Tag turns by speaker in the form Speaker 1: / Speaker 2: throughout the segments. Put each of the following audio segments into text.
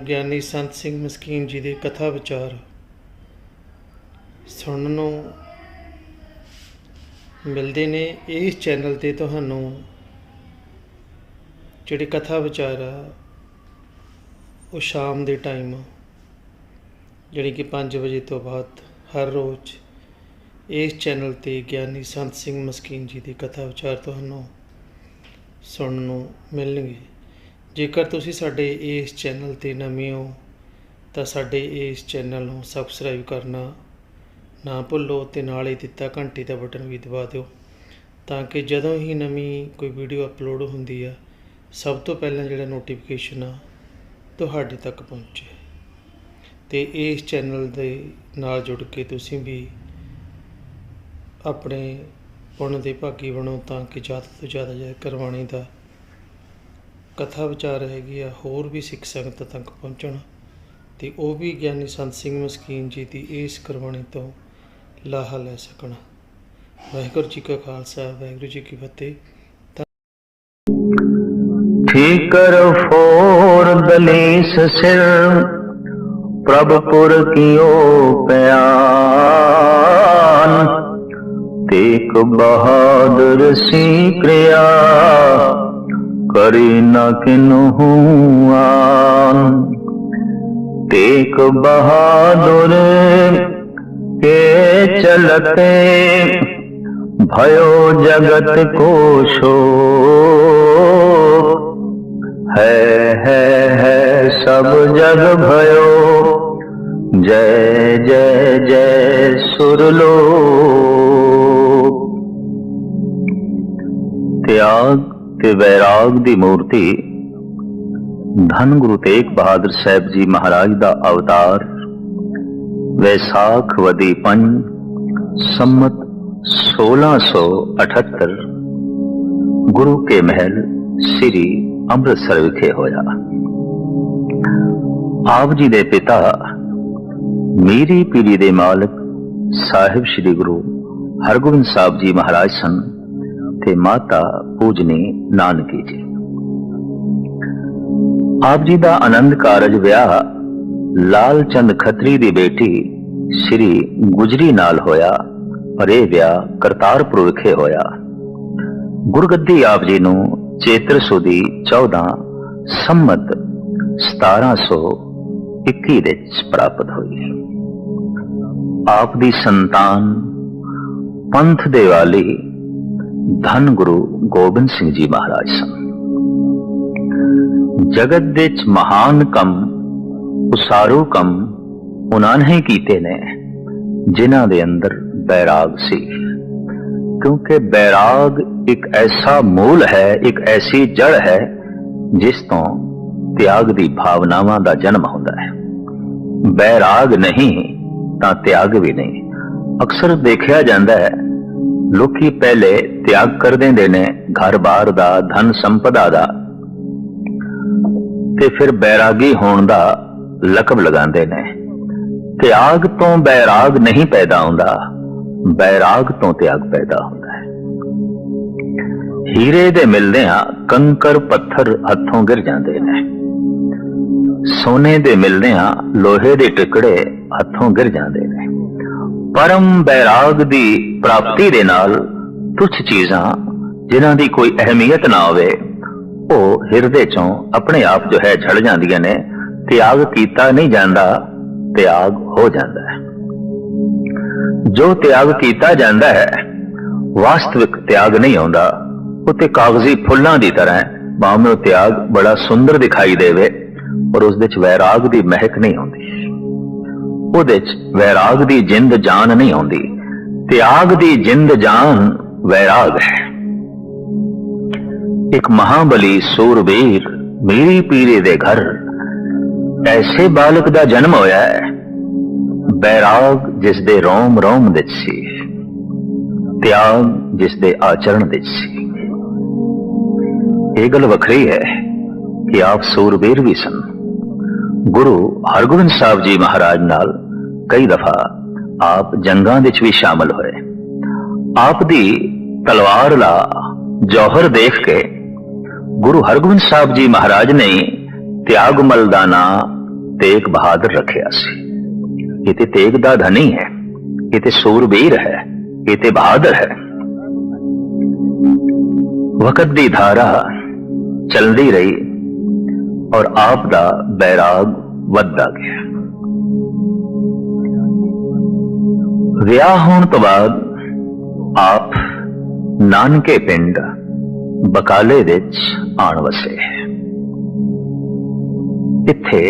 Speaker 1: ਗਿਆਨੀ ਸੰਤ ਸਿੰਘ ਮਸਕੀਨ ਜੀ ਦੇ ਕਥਾ ਵਿਚਾਰ ਸੁਣਨ ਨੂੰ ਮਿਲਦੇ ਨੇ। ਇਸ ਚੈਨਲ 'ਤੇ ਤੁਹਾਨੂੰ ਜਿਹੜੇ ਕਥਾ ਵਿਚਾਰ ਆ ਉਹ ਸ਼ਾਮ ਦੇ ਟਾਈਮ ਜਿਹੜੀ ਕਿ 5 ਵਜੇ ਤੋਂ ਬਾਅਦ ਹਰ ਰੋਜ਼ ਇਸ ਚੈਨਲ 'ਤੇ ਗਿਆਨੀ ਸੰਤ ਸਿੰਘ ਮਸਕੀਨ ਜੀ ਦੀ ਕਥਾ ਵਿਚਾਰ ਤੁਹਾਨੂੰ ਸੁਣਨ ਨੂੰ ਮਿਲਣਗੇ। ਜੇਕਰ ਤੁਸੀਂ ਸਾਡੇ ਇਸ ਚੈਨਲ 'ਤੇ ਨਵੇਂ ਹੋ ਤਾਂ ਸਾਡੇ ਇਸ ਚੈਨਲ ਨੂੰ ਸਬਸਕ੍ਰਾਈਬ ਕਰਨਾ ਨਾ ਭੁੱਲੋ ਅਤੇ ਨਾਲ ਹੀ ਦਿੱਤਾ ਘੰਟੀ ਦਾ ਬਟਨ ਵੀ ਦਬਾ ਦਿਓ ਤਾਂ ਕਿ ਜਦੋਂ ਹੀ ਨਵੀਂ ਕੋਈ ਵੀਡੀਓ ਅਪਲੋਡ ਹੁੰਦੀ ਆ ਸਭ ਤੋਂ ਪਹਿਲਾਂ ਜਿਹੜਾ ਨੋਟੀਫਿਕੇਸ਼ਨ ਆ ਤੁਹਾਡੇ ਤੱਕ ਪਹੁੰਚੇ। ਅਤੇ ਇਸ ਚੈਨਲ ਦੇ ਨਾਲ ਜੁੜ ਕੇ ਤੁਸੀਂ ਵੀ ਆਪਣੇ ਪੁੰਨ ਦੇ ਭਾਗੀ ਬਣੋ ਤਾਂ ਕਿ ਜ਼ਿਆਦਾ ਤੋਂ ਜ਼ਿਆਦਾ ਕਰਵਾਣੇ ਦਾ ਕਥਾ ਵਿਚਾਰ ਹੈਗੀ ਆ ਹੋਰ ਵੀ ਸਿੱਖ ਸੰਗਤ ਤੱਕ ਪਹੁੰਚਣ ਅਤੇ ਉਹ ਵੀ ਗਿਆਨੀ ਸੰਤ ਸਿੰਘ ਮਸਕੀਨ ਜੀ ਦੀ ਇਸ ਕਰਵਾਣੀ ਤੋਂ ਲਾਹਾ ਲੈ ਸਕਣ। ਵਾਹਿਗੁਰੂ ਜੀ ਕਾ ਖਾਲਸਾ ਵਾਹਿਗੁਰੂ ਜੀ ਕੀ ਫਤਿਹ।
Speaker 2: ठीकर फोर दलीस सिर प्रभपुर कियो प्यान तेक बहादुर सी क्रिया करी न किन्हू आन। तेक बहादुर के चलते भयो जगत को शोक है सब जग भयो जय जय जय सुरलोक। त्याग ते वैराग दी मूर्ति धन गुरु तेग बहादुर साहब जी महाराज दा अवतार वैसाख वदी पंज सम्मत 1678 गुरु के महल श्री ਅੰਮ੍ਰਿਤਸਰ ਵਿਖੇ ਹੋਇਆ। ਆਪ ਜੀ ਦੇ ਪਿਤਾ ਮੀਰੀ ਪੀਰੀ ਦੇ ਮਾਲਕ ਸਾਹਿਬ ਸ੍ਰੀ ਗੁਰੂ ਹਰਗੋਬਿੰਦ ਸਾਹਿਬ ਜੀ ਮਹਾਰਾਜ ਸਨ ਤੇ ਮਾਤਾ ਪੂਜਨੀ ਨਾਨਕੀ ਜੀ। ਆਪ ਜੀ ਦਾ ਆਨੰਦ ਕਾਰਜ ਵਿਆਹ ਲਾਲ ਚੰਦ ਖੱਤਰੀ ਦੀ ਬੇਟੀ ਸ੍ਰੀ ਗੁਜਰੀ ਨਾਲ ਹੋਇਆ ਪਰ ਇਹ ਵਿਆਹ ਕਰਤਾਰਪੁਰ ਵਿਖੇ ਹੋਇਆ। ਗੁਰਗੱਦੀ ਆਪ ਜੀ ਨੂੰ ਚੇਤਰ ਸੁਦੀ 14 ਸੰਮਤ 1721 ਵਿੱਚ ਪ੍ਰਾਪਤ ਹੋਈ। ਆਪ ਦੀ ਸੰਤਾਨ ਪੰਥ ਦੇ ਵਾਲੀ ਧੰਨ ਗੁਰੂ ਗੋਬਿੰਦ ਸਿੰਘ ਜੀ ਮਹਾਰਾਜ ਸਨ। ਜਗਤ ਵਿੱਚ ਮਹਾਨ ਕੰਮ ਉਸਾਰੂ ਕੰਮ ਉਹਨਾਂ ਨੇ ਕੀਤੇ ਨੇ ਜਿਨ੍ਹਾਂ ਦੇ ਅੰਦਰ बैराग सी, क्योंकि बैराग एक ऐसा मूल है, एक ऐसी जड़ है जिस तो त्याग दी भावनावां दा जन्म होंदा है। बैराग नहीं तां त्याग भी नहीं। अक्सर देखा जाता है लोकी पहले त्याग कर देंदे ने घर बार दा धन संपदा दा ते फिर बैरागी होण दा लकब लगांदे ने। त्याग तो बैराग नहीं पैदा होंदा, बैराग तो त्याग पैदा होता है। हीरे दे मिलदियां कंकर पत्थर हथों गिर जाते हैं, सोने दे मिलदियां लोहे दे टुकड़े हथों गिर जाते हैं। परम बैराग दी प्राप्ति दे नाल तुच्छ चीजां जिन्हां दी कोई अहमियत ना होवे ओ हिरदे चों अपने आप जो है झड़ जांदियां ने। त्याग कीता नहीं जांदा, त्याग हो जाता है। जो त्याग किया जाता है वास्तविक त्याग नहीं होता। उत्ते कागजी फुल्लां दी तरह भावें त्याग बड़ा सुंदर दिखाई देवे और उस विच वैराग दी महक नहीं होती, उहदे च वैराग दी जिंद जान नहीं होती। त्याग दी जिंद जान वैराग है। एक महाबली सूरवीर मीरी पीरे दे घर ऐसे बालक दा जन्म होया है बैराग जिस दे रोम रोम विच सी, त्याग जिस दे आचरण विच सी। ये गल वखरी है कि आप सूरवीर भी सन। गुरु हरगोबिंद साहब जी महाराज नाल कई दफा आप जंगां विच भी शामिल होए। आप दी तलवार ला जौहर देख के गुरु हरगोबिंद साहब जी महाराज ने त्यागमल दा नां तेग बहादुर रखिया सी। ये ते तेग दा धनी है, ये ते सूरबीर है, ये ते बहादुर है। वक्त दी धारा चलदी रही और आप दा बैराग वधदा गया। विआह होने तो बाद आप नानके पिंड बकाले विच आण वसे। इत्थे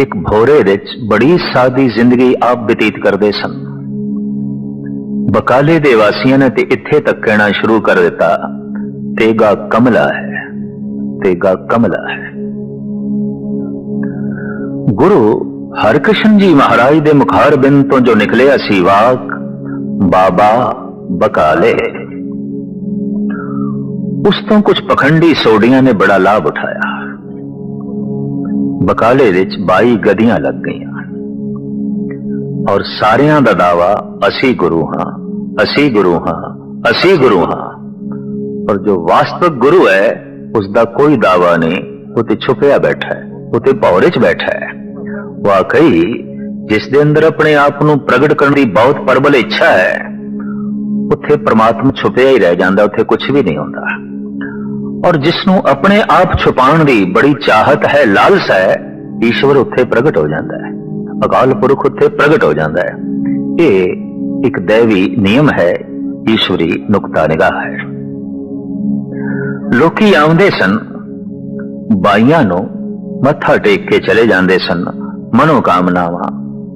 Speaker 2: एक भोरे विच बड़ी सादी जिंदगी आप बतीत करते सन। बकाले दे वासियों ने ते इत्थे तक कहना शुरू कर दिता, तेगा कमला है, तेगा कमला है। गुरु हरकृष्ण जी महाराज दे मुखार बिंद तो जो निकलिया सी वाक, बाबा बकाले, उस तो कुछ पखंडी सोडियां ने बड़ा लाभ उठाया। बकाले विच 22 गदियां लग गईयां और सारियां दा दावा असी गुरु हां, असी गुरु हां, असी गुरु हां। और जो वास्तविक गुरु है उसका कोई दावा नहीं, उते छुपिया बैठा है, उते भौरे च बैठा है। वाकई जिस दे अंदर अपने आप को प्रगट करने की बहुत प्रबल इच्छा है, उत्थे परमात्मा छुपिया ही रह जाता, उत्थे कुछ भी नहीं होता। और जिसनों अपने आप छुपाने की बड़ी चाहत है, लालसा है, ईश्वर उत्थे प्रगट हो जाता है, अकाल पुरख उत्थे प्रगट हो जाता है। ये एक दैवी नियम है, ईश्वरी नुक्ता निगाह है। लोकी आउंदे सन, बाइयां नूं मत्था टेक के चले जाते सन, मनोकामनावां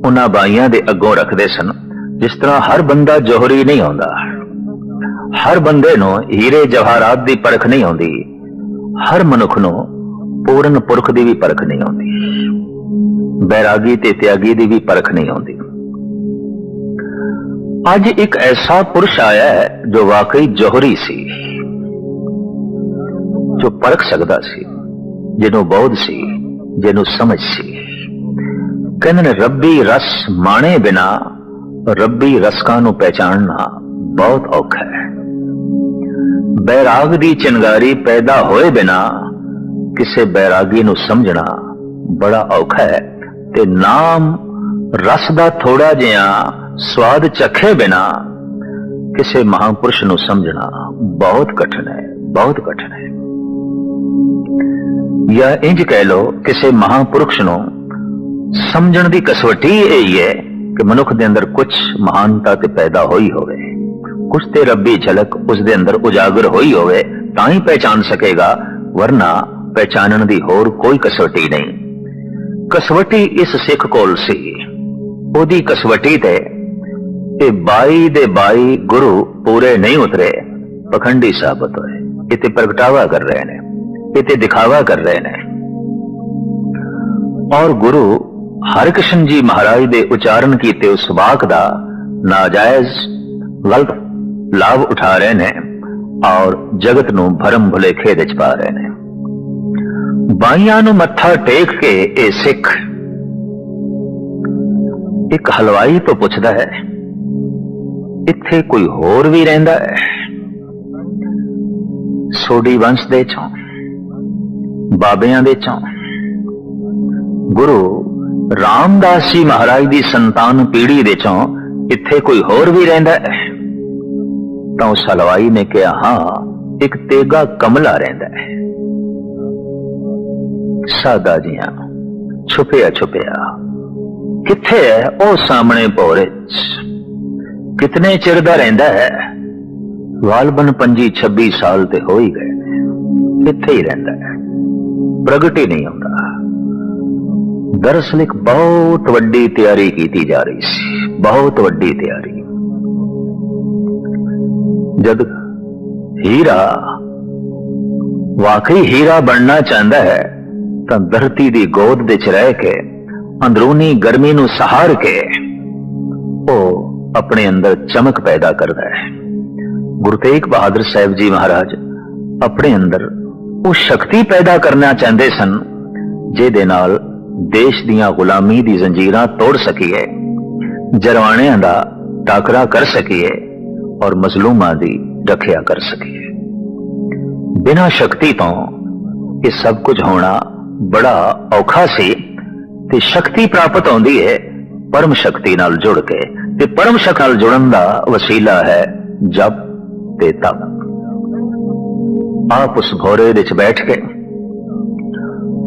Speaker 2: उन्हां बाइयां दे अगों रखते सन। जिस तरह हर बंदा जोहरी नहीं आउंदा, हर बंदे नूं हीरे जवाहरात दी परख नहीं आउंदी, हर मनुख नूं पूर्ण पुरख दी भी परख नहीं आउंदी, बैरागी ते त्यागी दी भी परख नहीं आउंदी। अज एक ऐसा पुरुष आया है जो वाकई जोहरी सी, जो परख सकदा सी, जिन्हों बोध सी, जिन्हों समझ सी। कहने रब्बी रस माणे बिना रब्बी रसकां नूं पहचानना बहुत औखा है। बैराग दी चिंगारी पैदा होए बिना किसे बैरागी नूं समझना बड़ा औखा है। ते नाम रस दा थोड़ा जिहा स्वाद चखे बिना किसे महापुरुष नूं समझना बहुत कठिन है, बहुत कठिन है। या इंज कह लो, किसे महापुरुष नूं समझण दी कसवटी यही है कि मनुख दे अंदर कुछ महानता ते पैदा होई होवे, कुछ ते रब्बी झलक उस दे अंदर उजागर होई होवे, तां ही पहचान सकेगा, वरना पहचानण दी होर कोई कसवटी नहीं। कसवटी इस सिख कोल सी, ओदी कसवटी ते 22 दे 22 गुरु पूरे नहीं उतरे, पखंडी साबित होए। इते प्रगटावा कर रहे ने, इते दिखावा कर रहे ने। और गुरु हरकृष्ण जी महाराज दे उच्चारण कीते उस वाक दा नाजायज गलत लाभ उठा रहे ने और जगत नूं भरम भुलेखे विच पा रहे ने। बाइयां नूं मत्था टेक के ए सिख एक हलवाई तो पुछदा है, इत्थे कोई होर भी रहिंदा है? सोडी वंश दे चों, बाबियां दे चों, गुरु रामदास जी महाराज दी संतान पीढ़ी दे चों इत्थे कोई होर भी रहिंदा है? तो उस हलवाई ने कहा, हां, एक तेगा कमला रहिंदा है। सादा जिहा छुपिया छुपिया किथे है? ओ सामने भौरे कितने चिर दा रहिंदा है? वालबन 25-26 साल ते हो ही गए, इत्थे ही रहिंदा है, प्रगट ही नहीं होता। दरअसल एक बहुत वड्डी तैयारी की जा रही सी, बहुत वड्डी तैयारी। जब हीरा वाकई हीरा बनना चाहता है तो धरती दी गोद विच रह के अंदरूनी गर्मी नूं सहार के वो अपने अंदर चमक पैदा करता है। गुरु तेग बहादुर साहिब जी महाराज अपने अंदर वो शक्ति पैदा करना चाहते सन जिहदे नाल देश दियां गुलामी दी जंजीरां तोड़ सकीए, जरवाणियां दा टाकरा कर सकीए और मजलूमां दी रखिया कर सकीए। बिना शक्ति तो ये सब कुछ होना बड़ा औखा सी, ਤੇ ਸ਼ਕਤੀ ਪ੍ਰਾਪਤ ਹੁੰਦੀ ਹੈ ਪਰਮ ਸ਼ਕਤੀ ਨਾਲ ਜੁੜ ਕੇ, ਤੇ ਪਰਮ ਸ਼ਕਤੀ ਨਾਲ ਜੁੜਨ ਦਾ ਵਸੀਲਾ ਹੈ ਜਪ ਤੇ ਤਪ। ਆਪ ਉਸ ਭੋਰੇ ਦੇ ਵਿੱਚ ਬੈਠ ਕੇ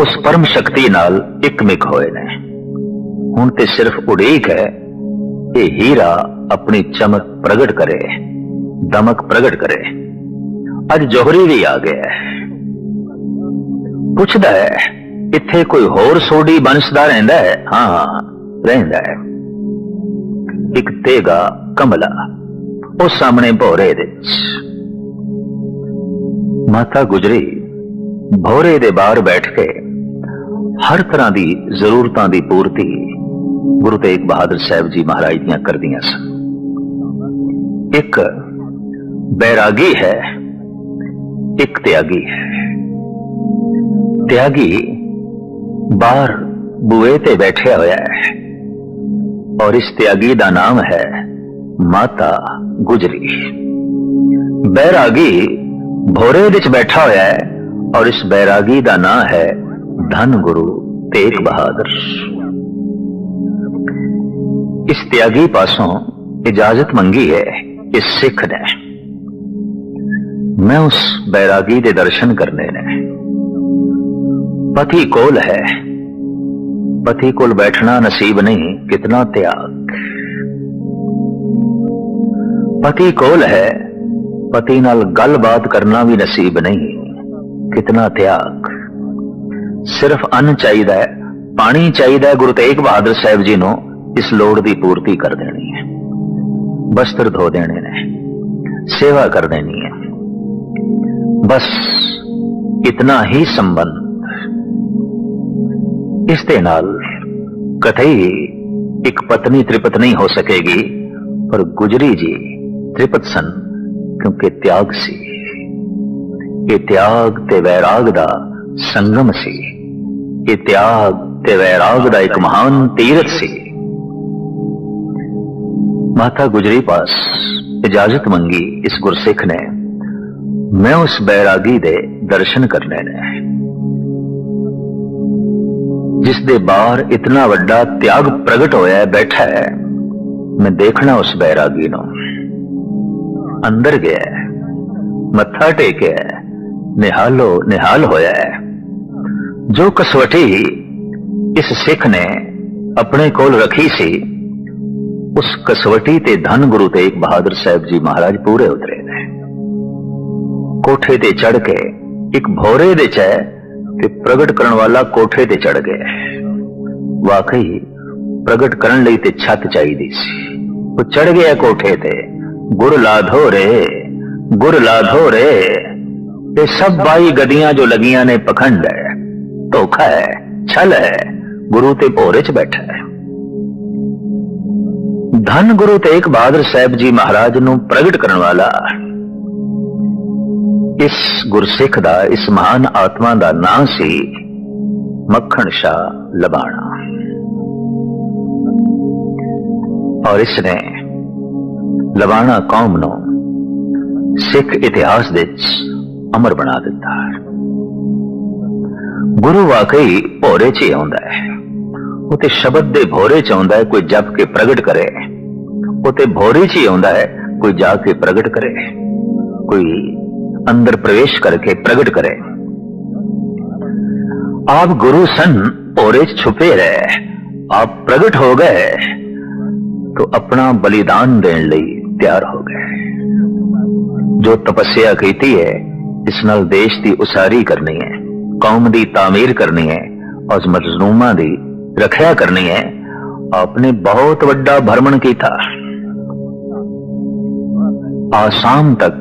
Speaker 2: ਉਸ ਪਰਮ ਸ਼ਕਤੀ ਨਾਲ ਇੱਕਮਿਕ ਹੋਏ ਨੇ। ਹੁਣ ਤੇ ਸਿਰਫ ਉਡੀਕ ਹੈ ਇਹ ਹੀਰਾ ਆਪਣੀ ਚਮਕ ਪ੍ਰਗਟ ਕਰੇ, ਦਮਕ ਪ੍ਰਗਟ ਕਰੇ। ਅੱਜ ਜੋਹਰੀ ਵੀ ਆ ਗਿਆ ਹੈ, ਪੁੱਛਦਾ ਹੈ ਇੱਥੇ ਕੋਈ ਹੋਰ ਸੋਢੀ ਬੰਸਦਾ ਰਹਿੰਦਾ ਹੈ? ਹਾਂ ਰਹਿੰਦਾ ਹੈ। ਇੱਕ ਤੇਗਾ ਕਮਲਾ ਉਹ ਸਾਹਮਣੇ ਭੋਰੇ ਦੇ ਵਿੱਚ। ਮਾਤਾ ਗੁਜਰੀ ਭੋਰੇ ਦੇ ਬਾਹਰ ਬੈਠ ਕੇ ਹਰ ਤਰ੍ਹਾਂ ਦੀ ਜ਼ਰੂਰਤਾਂ ਦੀ ਪੂਰਤੀ ਗੁਰੂ ਤੇਗ ਬਹਾਦਰ ਸਾਹਿਬ ਜੀ ਮਹਾਰਾਜ ਦੀਆਂ ਕਰਦੀਆਂ ਸਨ। ਇੱਕ ਬੈਰਾਗੀ ਹੈ, ਇੱਕ ਤਿਆਗੀ ਹੈ। ਤਿਆਗੀ ਬਾਹਰ ਬੂਏ ਤੇ ਬੈਠਿਆ ਹੋਇਆ ਹੈ ਔਰ ਇਸ ਤਿਆਗੀ ਦਾ ਨਾਮ ਹੈ ਮਾਤਾ ਗੁਜਰੀ। ਬੈਰਾਗੀ ਭੋਰੇ ਵਿੱਚ ਬੈਠਾ ਹੋਇਆ ਹੈ ਔਰ ਇਸ ਬੈਰਾਗੀ ਦਾ ਨਾਮ ਹੈ ਧੰਨ ਗੁਰੂ ਤੇਗ ਬਹਾਦਰ। ਇਸ ਤਿਆਗੀ ਪਾਸੋਂ ਇਜਾਜ਼ਤ ਮੰਗੀ ਹੈ ਇਸ ਸਿੱਖ ਨੇ, मैं उस बैरागी के दर्शन करने ने। पति कोल है, पति कोल बैठना नसीब नहीं, कितना त्याग। पति कोल है, पति नाल गलबात करना भी नसीब नहीं, कितना त्याग। सिर्फ अन्न चाहिए, पानी चाहिए। गुरु तेग बहादुर साहब जी नूं इस लोड़ की पूर्ति कर देनी है, वस्त्र धो देने ने, सेवा कर देनी है, बस इतना ही संबंध। इस दे नाल कतई एक पत्नी तृप्त नहीं हो सकेगी, पर गुजरी जी तृप्त सन क्योंकि त्याग सी। ये त्याग ते वैराग दा संगम सी, ये त्याग ते वैराग दा एक महान तीरथ सी। माता गुजरी पास इजाजत मंगी इस गुरसिख ने, मैं उस बैरागी दे दर्शन करने ने, जिस दे बाहर इतना वड्डा त्याग प्रगट होया है, बैठा है। मैं देखना उस बैरागी नूं। अंदर गया है, मत्था टेकिया है, निहालो निहाल होया है। जो कसवटी इस सिख ने अपने कोल रखी सी, उस कसवटी ते धन गुरु तेग बहादुर साहब जी महाराज पूरे उतरे ने। कोठे ते चढ़ के एक भोरे दे च ते प्रगट करन वाला कोठे ते चढ़ गया। वाकई प्रगट करन लई ते छत चाहिदी सी, वो चढ़ गया कोठे ते। गुर लाधो रे, गुर लाधो रे। ये सब 22 गदियां जो लगियां ने पखंड है, धोखा है, छल है। गुरु ते भोरे च बैठा है। धन गुरु तेग बहादुर साहब जी महाराज नूं प्रगट करन वाला इस गुरसिख दा, इस महान आत्मा दा नाम सी मक्खण शाह लबाणा। और इसने लबाणा कौम नूं सिख इतिहास दे अमर बना दिता। गुरु वाकई भोरे च ही आउंदा है, वो ते शब्द दे भोरे च आउंदा है। कोई जप के प्रगट करे, वो ते भोरे च ही आउंदा है। कोई जाके प्रगट करे, कोई अंदर प्रवेश करके प्रगट करे। आप गुरु सन, भोरे छुपे रहे, आप प्रगट हो गए तो अपना बलिदान देने लई तैयार हो गए। जो तपस्या कीती है, इस नाल देश की उसारी करनी है, कौम की तामीर करनी है और मजलूमां दी रखिया करनी है। आपने बहुत वड्डा भ्रमण किया, आसाम तक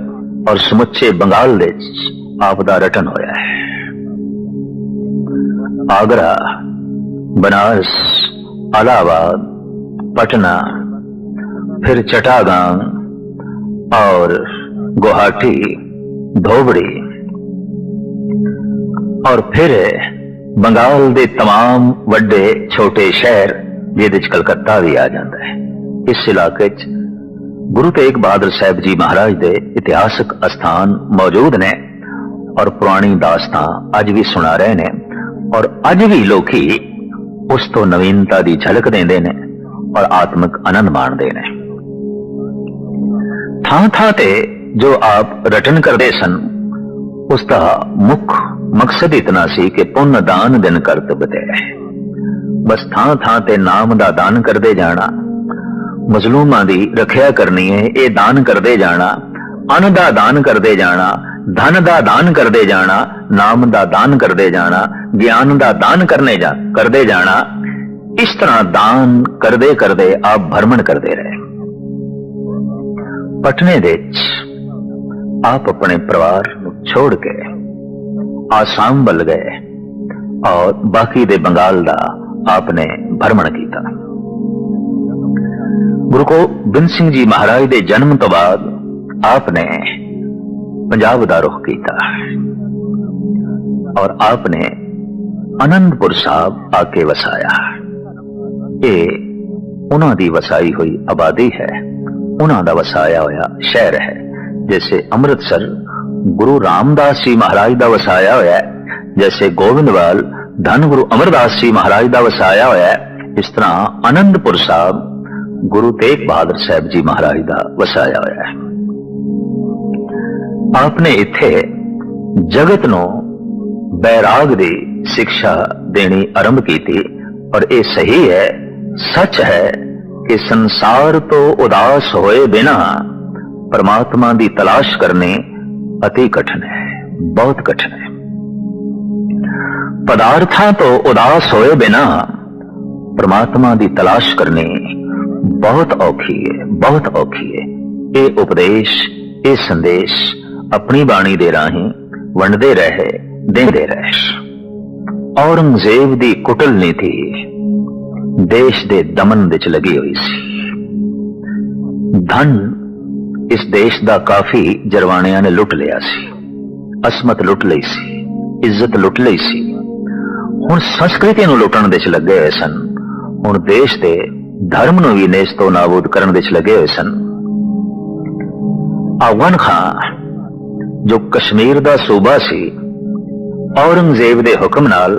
Speaker 2: और समुचे बंगाल दे आप दा रटन होया है। आगरा, बनारस, इलाहाबाद, पटना, फिर चट्टागांग और गुवाहाटी, धोबड़ी और फिर बंगाल दे तमाम वड्डे छोटे शहर जिहदे च कलकत्ता भी आ जाता है। इस इलाके च गुरु तेग बहादुर साहब जी महाराज दे इतिहासक स्थान मौजूद ने और पुरानी दास्तां अज भी सुना रहे ने। और अज भी लोकी उस तो नवीनता की झलक देंदे ने और आत्मिक आनंद माणदे ने। थां थां ते जो आप रटन करते सन उसका मुख मकसद इतना सी कि पुण्य दान दिन करत बदे। बस थां थां ते नाम दा दान करते जाना, मजलूमां दी रखिया करनी है, ये दान करते जाना, अन्न दा दान करते जाना, धन दा दान करते जाना, नाम दा दान करते जाना, ज्ञान दा दान करते जाना। इस तरह दान करते करते आप भ्रमण करते रहे। पटने दे आप अपने परिवार छोड़ के आसाम बल गए और बाकी दे बंगाल दा आपने भ्रमण किया। गुरु गोबिंद सिंह जी महाराज के जन्म तो बाद आपने पंजाब का रुख किया और आपने आनंदपुर साहब आके वसाया। ये उन्हां दी वसाई हुई आबादी है, उन्हां दा वसाया होया शहर है। जैसे अमृतसर गुरु रामदास जी महाराज दा वसाया होया है, जैसे गोविंदवाल धन गुरु अमरदास जी महाराज दा वसाया होया है, इस तरह आनंदपुर साहब गुरु तेग बहादुर साहब जी महाराज दा वसाया होया है। आपने इत्थे जगत नूं बैराग दी शिक्षा देनी आरंभ की थी। और ये सही है, सच है कि संसार तो उदास होए बिना परमात्मा की तलाश करनी अति कठिन है, बहुत कठिन है। पदार्थां तो उदास होए बिना परमात्मा की तलाश करनी बहुत औखी है, बहुत औखी है। ये उपदेश, ये संदेश अपनी बाणी दे राही वंडदे रहे, देंदे रहे। औरंगजेब दी कुटल नीति देश दे दमन विच लगी हुई सी। धन इस देश दा काफी जरवाणियां ने लुट लिया सी, असमत लुट लई सी, इज्जत लुट लई सी। हुण संस्कृति नूं लुटण विच लगे होए सन, हुण देश दे धर्म नूं भी नेस्तो नाबूद करन विच लगे हुए सन। अफगान खां जो कश्मीर दा सूबा सी, औरंगजेब दे हुक्म नाल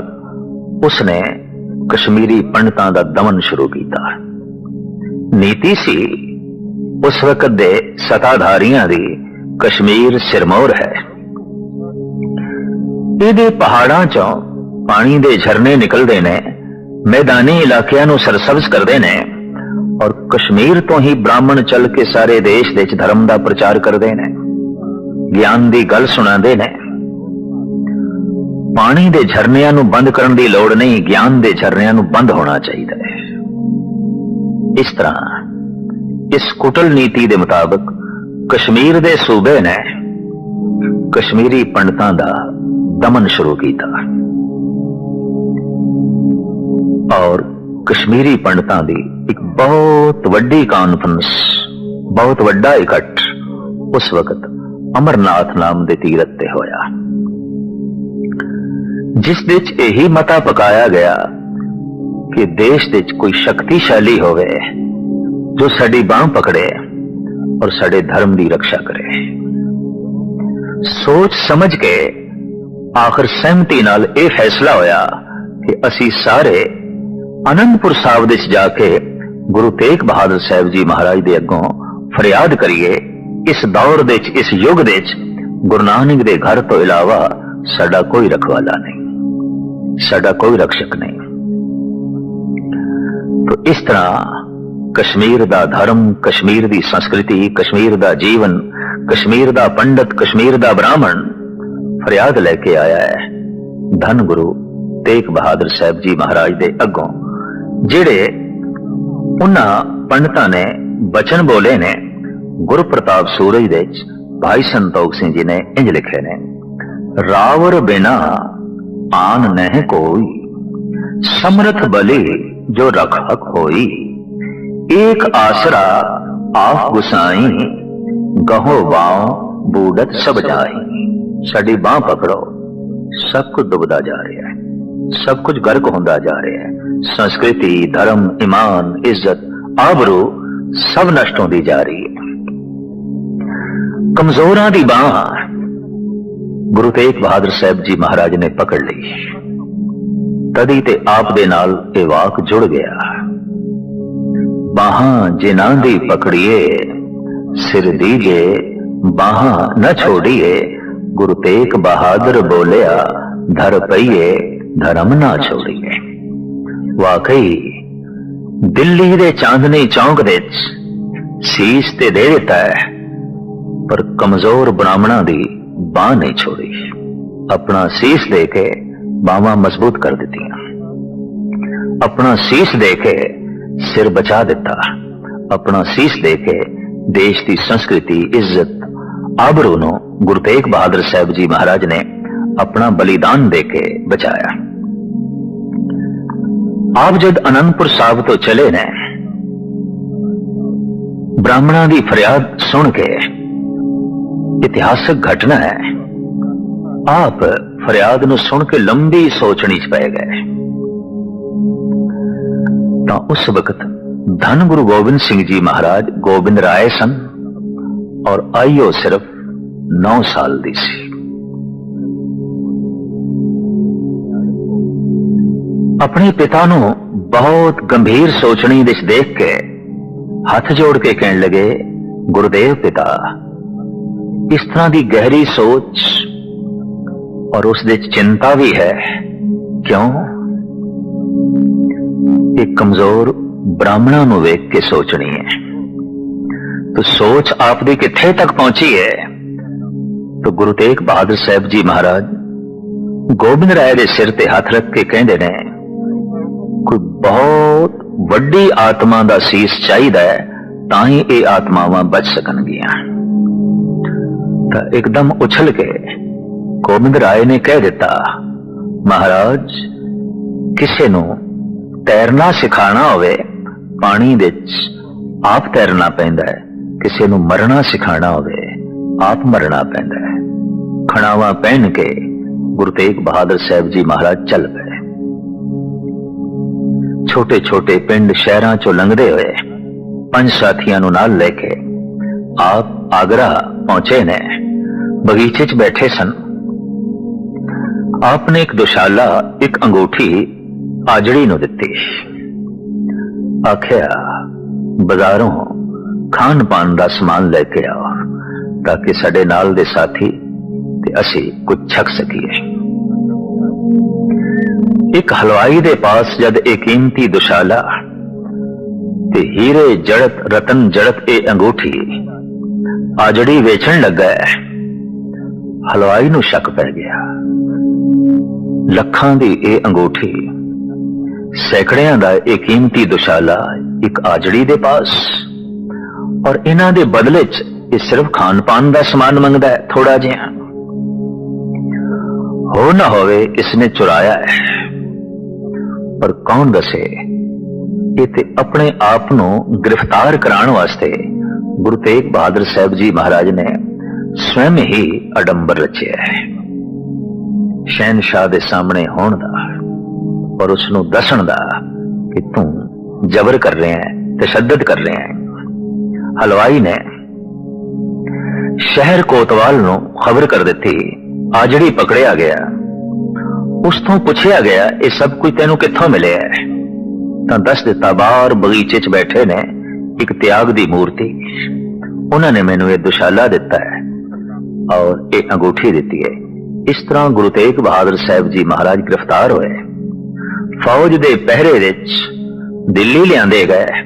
Speaker 2: उसने कश्मीरी पंडितां दा दमन शुरू किया। नीति सी उस वक्त दे सत्ताधारियां दी कश्मीर सिरमौर है। इहदे पहाड़ां चों पानी दे झरने निकलदे ने, मैदानी इलाकियां नूं सरसब्ज करदे ने और कश्मीर तो ही ब्राह्मण चल के सारे देश दे धर्म दा प्रचार करदे ने, ज्ञान दी गल सुणांदे ने। पानी दे झरनियां नूं बंद करन दी लोड़ नहीं, ज्ञान दे झरनियां नूं बंद होना चाहिए। इस तरह इस कुटल नीति दे मुताबिक कश्मीर दे सूबे ने कश्मीरी पंडितां दा दमन शुरू किया और कश्मीरी पंडितां दी एक बहुत वड्डी कॉन्फ्रेंस, बहुत वड्डा इकट्ठ उस वक्त अमरनाथ नाम दे तीरथ ते होया, जिस विच यही मता पकाया गया कि देश विच कोई शक्तिशाली होवे जो साडी बांह पकड़े और साडे धर्म की रक्षा करे। सोच समझ के आखिर सहमति नाल यह फैसला होया कि असी सारे आनंदपुर साहब विच जाके गुरु तेग बहादुर साहब जी महाराज दे अगों फरियाद करिए, इस दौर दे इस युग दे गुरु नानक दे घर तो इलावा साडा कोई रखवाला नहीं, साडा कोई रक्षक नहीं। तो इस तरह कश्मीर दा धर्म, कश्मीर दी संस्कृति, कश्मीर दा जीवन, कश्मीर दा पंडित, कश्मीर दा ब्राह्मण फरियाद लेके आया है धन गुरु तेग बहादुर साहब जी महाराज दे अगों, जेड़े उन्हां पंडितां ने बचन बोले ने। गुरु प्रताप सूरज दे भाई संतोख सिंह जी ने इंज लिखे ने, रावर बिना आन नह कोई, समर्थ बलि जो रखक होई, एक आसरा आप गुसाई, गहो बाओ बूढ़त सब जाई। साडी बांह पकड़ो, सब कुछ डुबदा जा रहा है, सब कुछ गर्क होंदा जा रहा है। संस्कृति, धर्म, ईमान, इज्जत, आबरू सब नष्ट होंदी जा रही है। कमजोरां दी बांह गुरु तेग बहादुर साहब जी महाराज ने पकड़ ली। तदी ते आप दे नाल ए वाक जुड़ गया। बाहां जिन्हां दी पकड़िए, सिर दीजे बाहां न छोड़िए। गुरु तेग बहादुर बोलिया, धर पईए धर्म ना छोड़िए। वाकई दिल्ली दे चांदनी चौंक दे शीश ते दे दिता है, पर कमजोर ब्राह्मणा दी बांह नहीं छोड़ी। अपना शीश दे के बांवां मजबूत कर दित्तियां, अपना शीश दे के सिर बचा दिता, अपना शीश दे के देश की संस्कृति, इज्जत, आबरू नूं गुरु तेग बहादुर साहब जी महाराज ने अपना बलिदान दे के बचाया। आप जद आनंदपुर साहब तो चले ने, ब्राह्मणा की फरियाद सुन के, इतिहासक घटना है, आप फरियाद नूं सुन के लंबी सोचनी च पै गए। तो उस वक्त धन गुरु गोबिंद सिंह जी महाराज गोबिंद राय सन और आयु सिर्फ 9 साल दी सी। अपने पिता नूं बहुत गंभीर सोचनी दिस देख के हाथ जोड़ के कहने लगे, गुरुदेव पिता, इस तरह की गहरी सोच और उस दे चिंता भी है क्यों? एक कमजोर ब्राह्मणा नूं वेख के सोचनी है। तो सोच आप दी किथे तक पहुंची है? तो गुरु तेग बहादुर साहब जी महाराज गोबिंद राय दे सिर ते हाथ रख के कहंदे ने, कोई बहुत वड्डी आत्मा दा सीस चाहिदा है, तां ही ये आत्मावां बच सकणगियां। तो एकदम उछल के गोबिंद राय ने कह दिता, महाराज, किसे नूं तैरना सिखाना होवे, पानी विच आप तैरना पैंदा है। किसी नूं मरना सिखाना होवे, आप मरना पैंदा है। खड़ावा पहन के गुरु तेग बहादुर साहब जी महाराज चल पए। छोटे छोटे पिंड शहरां चों लंघदे हुए 5 साथियां नूं नाल लेके आप आगरा पहुंचे ने। बगीचे च बैठे सन। आपने एक दुशाला, एक अंगूठी आजड़ी नूं दित्ती। आख्या, बाजारों खान पान दा समान लेके आओ, ताकि साडे नाल दे साथी ते असी कुछ छक सकीए। एक हलवाई दे पास जद एक कीमती दुशाला ते हीरे जड़त रतन जड़त ए अंगूठी आजड़ी वेचण लगा है, हलवाई नूं शक पै गया। लखां दी ए अंगूठी, सैकड़ियां दा ए कीमती दुशाला एक आजड़ी दे पास, और इन्हां दे बदले च ये सिर्फ खान पान दा समान मंगदा है, थोड़ा जिहा। हो ना होवे इसने चुराया है, पर कौन दसे, ये ते अपने आप नूं गिरफ्तार कराण वास्ते गुरु तेग बहादुर साहब जी महाराज ने स्वयं ही अडंबर रचिया है। शहनशाह दे सामने होण दा और उसनूं दसण दा कि तू जबर कर रहे हैं, तशद्दद कर रहे हैं। हलवाई ने शहर कोतवाल नूं खबर कर दित्ती, आजड़ी पकड़िया गया। उस तो पुछया गया, ये सब कुछ तेनू कित्थों मिले है? तां दस दिता, बाहर बगीचे च बैठे ने एक त्याग दी मूर्ति, उन्होंने मैनू ये दुशाला दिता है और ये अंगूठी दिती है। इस तरह गुरु तेग बहादुर साहब जी महाराज गिरफ्तार हुए, फौज दे पहरे विच दिल्ली लियांदे गए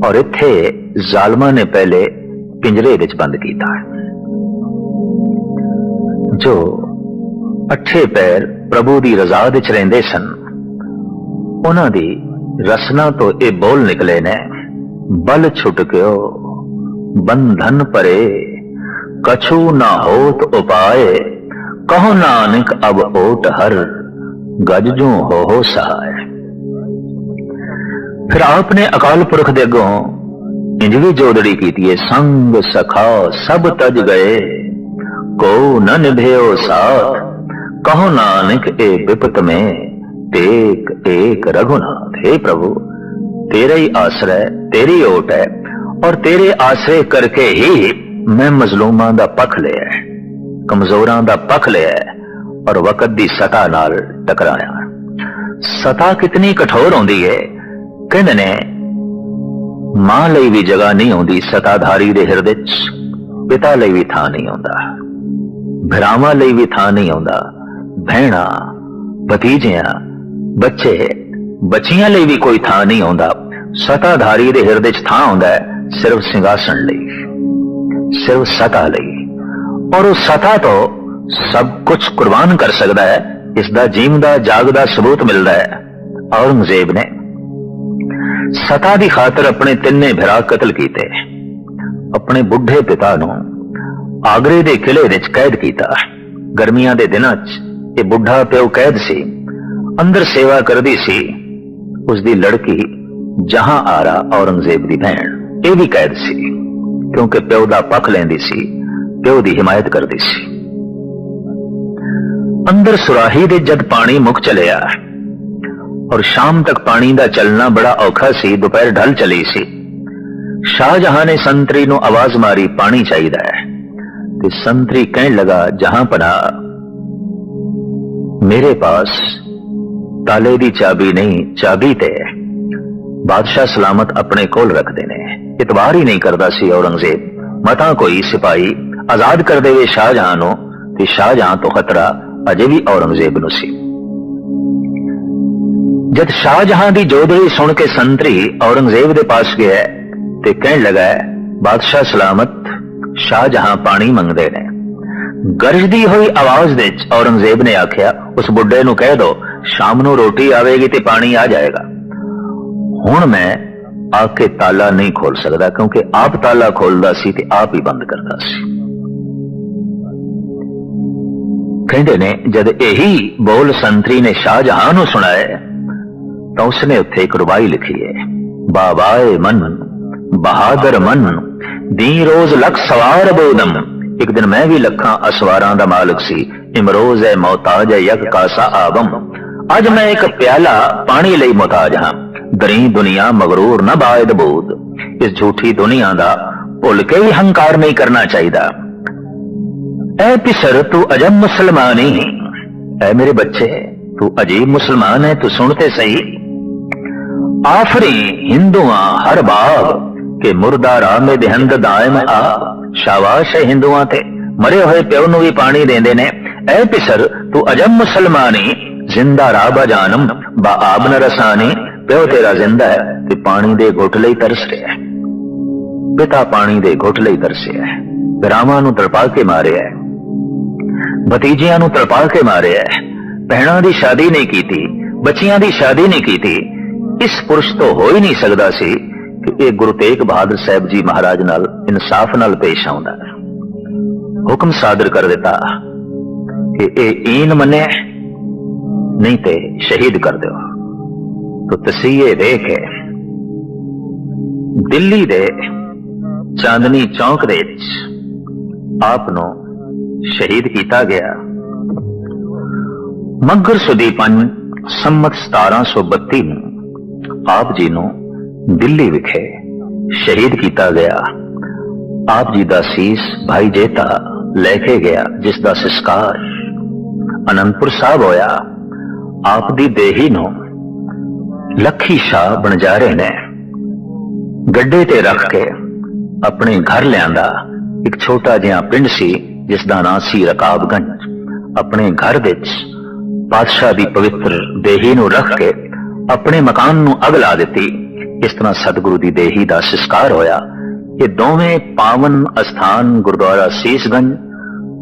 Speaker 2: और इत्थे जालमा ने पहले पिंजरे विच बंद कीता। जो अठे पैर प्रभु दी रजा विच रहिंदे सन, उन्हां दी रसना तो ये बोल निकले ने, बल छुट गयो बंधन परे, कछु ना होत उपाय, कहो नानक अब ओट हर, गज जू हो सहाय। फिर आपने अकाल पुरख दे अगों इंज भी जोदड़ी कीती, संग सखा सब तज गए, को न निभयो साथ, कहो नानक ए विपत में, टेक एक रघुनाथ। हे प्रभु, तेरा ही आश्रय, तेरी ओट है, और तेरे आश्रय करके ही मैं मजलूमां दा पख लिया, कमजोरां दा पख लिया और वक्त दी सटा नाल टकराया। सता कितनी कठोर होंदी है। कहंदे ने मां ਲਈ भी जगह नहीं आउंदी सताधारी दे हिरदे च, पिता ਲਈ भी थां नहीं आउंदा, भरावां ਲਈ भी थां नहीं आउंदा, भैणा भतीजियां बच्चे बच्चियां ਲਈ भी कोई थां नहीं आउंदा। सताधारी दे हिरदे च थां आउंदा है सिर्फ सिंघासन ਲਈ, सिर्फ सता ਲਈ। और उस सता तो सब कुछ कुर्बान कर सकता है, इसका जीवदा जागदा सबूत मिलता है। औरंगजेब ने सता की खातर अपने तिन्ने भरा कतल किए, अपने बुढ़े पिता नूं आगरे दे किले विच कैद किया। गर्मियां दे दिनां च ये बुढ़ा प्यो कैद सी, अंदर सेवा करदी सी उसदी लड़की जहां आरा औरंगजेब दी भैण, ये भी कैद सी क्योंकि प्यो दा पक्ष लैंदी सी, प्यो दी हिमायत करदी सी। अंदर सुराही दे जद पानी मुक चलिया और शाम तक पानी दा चलना बड़ा औखा सी, दोपहर ढल चली सी। शाहजहां ने संतरी नूं आवाज मारी पानी चाहिदा है, ते संतरी कहने लगा जहां पना मेरे पास ताले दी चाबी नहीं, चाबी ते बादशाह सलामत अपने कोल रखते ने। इतबार ही नहीं करता सी औरंगजेब। मता कोई सिपाही आजाद कर देवे शाहजहां नूं ते शाहजहां तो खतरा अजे भी औरंगजेब नूं सी। जद शाहजहां दी जोदड़ी सुन के संतरी औरंगजेब दे पास गया ते कहने लगा बादशाह सलामत शाहजहां पानी मंगदे ने। गरजदी हुई आवाज दे औरंगजेब ने आख्या उस बुढ़े नूं कह दो शाम नूं रोटी आवेगी ते पानी आ जाएगा। हुण मैं आके ताला नहीं खोल सकता क्योंकि आप ताला खोलदा सी ते आप ही बंद करता सी। कहंदे ने जद यही बोल संतरी ने शाहजहां नूं सुनाए तो उसने उत्थे एक रुबाई लिखी है, बाबाए मन बहादुर मन दी रोज लख सवार बोदम। एक दिन मैं भी लखा असवारां दा मालिक सी, इमरोज है मोहताज है यक कासा आबम। अज मैं एक प्याला पानी लई मोहताज हां, दरी दुनिया मगरूर न बायद बोध। इस झूठी दुनिया दा भुल के भी हंकार नहीं करना चाहिदा। ऐ पिसर तू अजब मुसलमान ही, ऐ मेरे बच्चे तू अजीब मुसलमान है, तू सुनते सही। आफरी हिंदुआ हर बाब के मुर्दा राह में देहंद दायम आ। शाबाश है हिंदुआ ते मरे हुए प्यो नूं भी पानी देंदे ने। ऐ पिसर तू अजब मुसलमानी जिंदा राह बजानम बा आब न रसानी। प्यो तेरा जिंदा है ते पानी दे घुट लई तरस रहा है। पिता पानी दे घुट लई तरसिया है, भरावां नूं तड़पा के मारिया है, भतीजियां नूं तड़पा के मारिया है, भैणां दी शादी नहीं कीती, बच्चियां दी शादी नहीं कीती। इस पुरुष तो हो ही नहीं सकता सी कि ये गुरु तेग बहादुर साहब जी महाराज नाल इंसाफ नाल पेश आउंदा। हुक्म सादर कर दिता कि ये ईन मने नहीं ते शहीद कर दो। तो तसीहे दे के दिल्ली दे चांदनी चौक दे आप नूं शहीद किया गया। मगर सुदी पंज संमत 1732 नूं आप जी नूं दिल्ली विखे शहीद किया गया। आप जी दा सीस भाई जेता लेके गया, जिसदा संस्कार अनंदपुर साहब होया। आप दी देही नूं लखी शाह बनजारे ने गड्डे ते रख के अपने घर लियांदा। एक छोटा जिहा पिंड सी जिसदा नाम सी रकाबगंज। अपने घर विच बादशाह दी पवित्र देही नूं रख के अपने मकान नूं अग ला दिती। इस तरह सतगुरु दी देही दा संस्कार होया। ये दोवें पावन अस्थान गुरुद्वारा सीसगंज,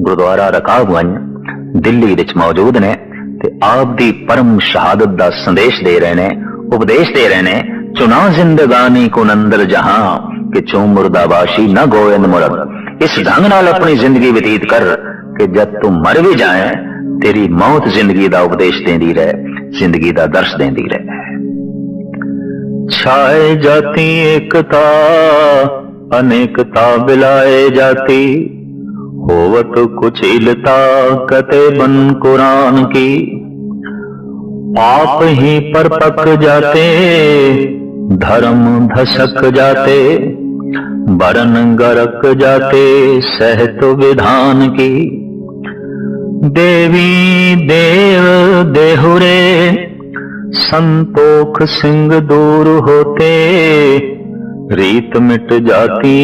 Speaker 2: गुरुद्वारा रकाबगंज दिल्ली विच मौजूद ने ते आप दी परम शहादत दा संदेश दे रहे ने, उपदेश दे रहे ने। चुना जिंदगानी को नंदर जहां कि चू मुर्दाबाशी न गोविंद मुरद। इस ढंग नाल अपनी जिंदगी व्यतीत कर कि जब तू मर भी जाए तेरी मौत जिंदगी दा उपदेश देंदी रहे, जिंदगी दा दर्श देंदी रहे। छाए जाती एकता अनेकता बिलाए जाती, होवत कुचिलता कते बन कुरान की। आप ही पर पक जाते धर्म धसक जाते, बरन गरक जाते सहत विधान की। देवी देव देहुरे संतोख सिंह दूर होते, रीत मिट जाती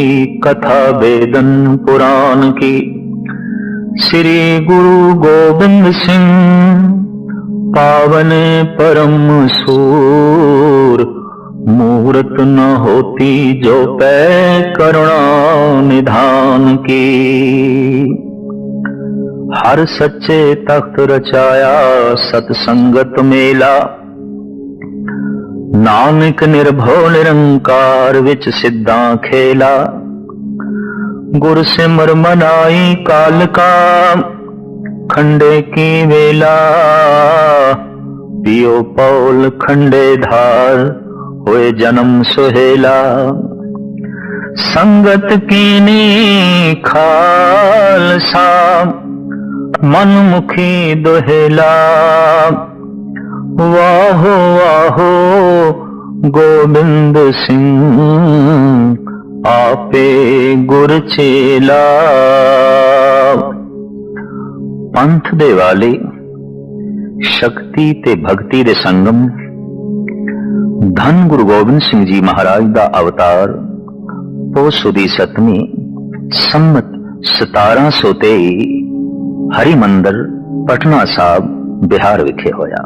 Speaker 2: कथा वेदन पुराण की। श्री गुरु गोबिंद सिंह पावन परम सूर, मूरत न होती जो पै करुणा निधान की। हर सच्चे तख्त रचाया सतसंगत मेला, नानक निर्भव निरंकार विच सिद्धां खेला। गुर सिमर मनाई काल का खंडे की वेला, पियो पौल खंडे धार होए जन्म सुहेला। संगत कीनी खालसा मनमुखी दोहेला, वाहो वाहो गोबिंद सिंह आपे गुर चेला। पंथ दे वाले शक्ति ते भक्ति दे संगम, धन गुरु गोबिंद सिंह जी महाराज दा अवतार पो सुदी सतवीं संमत 1723 हरिमंदर पटना साहब बिहार विखे होया।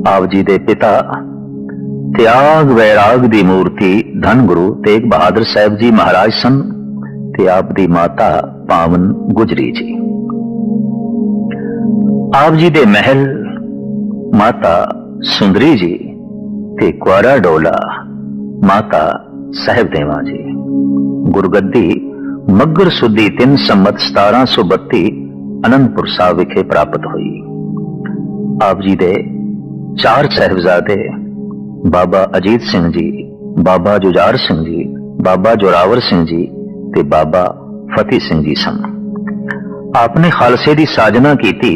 Speaker 2: आप जी दे पिता त्याग वैराग दी मूर्ति धन गुरु तेग बहादुर साहब जी महाराज सन ते आप दी माता पावन गुजरी जी। आप जी दे महल माता सुंदरी जी ते कुआरा डोला माता साहेब देवा जी। गुरगद्दी मगर सुदी 3 संमत 1732 आनंदपुर साहब विखे प्राप्त हुई। आप जी दे 4 साहिबजादे बाबा अजीत सिंह जी, बाबा जुझार सिंह जी, बाबा जोरावर सिंह जी ते बाबा फतेह सिंह जी सन। आपने खालसे दी साजना की थी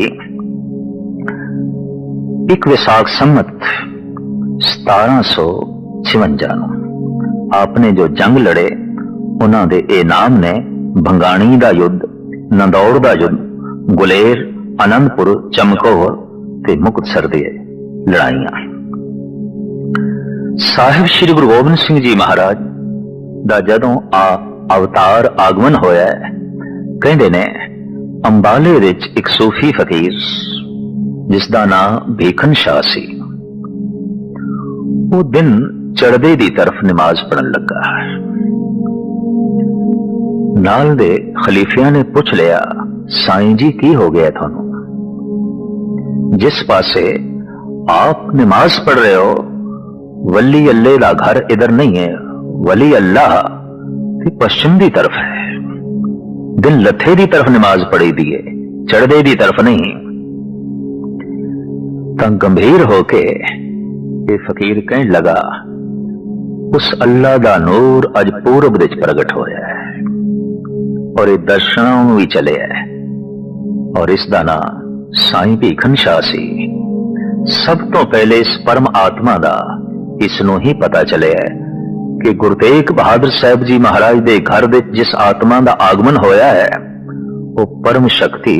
Speaker 2: 1 विसाख संमत 1756 ਨੂੰ। आपने जो जंग लड़े उन्हां दे ए नाम ने भंगाणी दा युद्ध, नंदौर दा युद्ध, गुलेर, आनंदपुर, चमकौर ते मुक्तसर दे लड़ाइयां। साहिब श्री गुरु गोबिंद सिंह जी महाराज दा जदों अवतार आगमन होया है, कहंदे ने अंबाले विच एक सूफी फकीर जिसदा नाम भीखन शाह सी, वो दिन चढ़दे दी तरफ नमाज पढ़न लगा। नाल दे खलीफियां ने पूछ लिया, साईं जी की हो गया थानू? जिस पासे आप नमाज पढ़ रहे हो वली अल्लाह दा घर इधर नहीं है, वली अल्लाह की पश्चिम दी तरफ है। दिन लथे दी तरफ नमाज पढ़ी दी है, चढ़दे दी तरफ नहीं। तां गंभीर होके ये फकीर कहने लगा, उस अल्लाह दा नूर अज पूरब विच प्रगट होया है और ये दर्शनां नूं भी चले है, और इस दा नाम साईं भीखन शाह सी। सब तो पहले इस परम आत्मा दा इसनों ही पता चले है कि गुरु तेग बहादुर साहब जी महाराज दे घर दे जिस आत्मा दा आगमन होया है वो परम शक्ति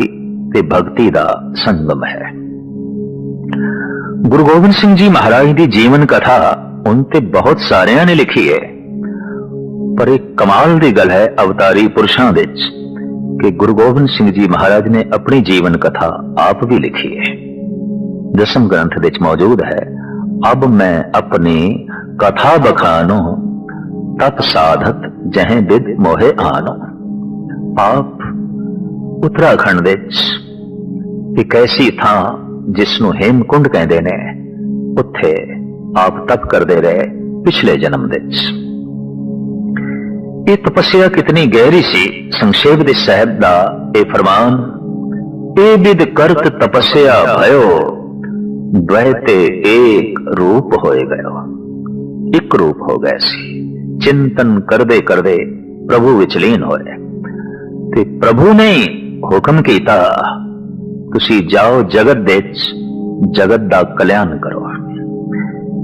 Speaker 2: ते भक्ति दा संगम है। गुरु गोबिंद सिंह जी महाराज दी जीवन कथा उनते बहुत सारियां ने लिखी है, पर एक कमाल दी गल है अवतारी पुरुषां विच कि गुरु गोबिंद सिंह जी महाराज ने अपनी जीवन कथा आप भी लिखी है। 10वें ग्रंथ विच मौजूद है, अब मैं अपनी कथा बखानो तप साधत जहें विद मोहे आनो। आप उत्तराखंड विच एक ऐसी थां जिसनों हेमकुंड कहते ने, उत्थे आप तप करते रहे पिछले जन्म विच। ये तपस्या कितनी गहरी सी, संक्षेप दे साहब दा ए फरमान, ए विद करत तपस्या भयो, द्वैते एक रूप होए गयो। एक रूप हो गए सी, चिंतन करदे करदे प्रभु विच लीन होए ते प्रभु ने हुक्म कीता, तुसी जाओ जगत विच जगत दा कल्याण करो।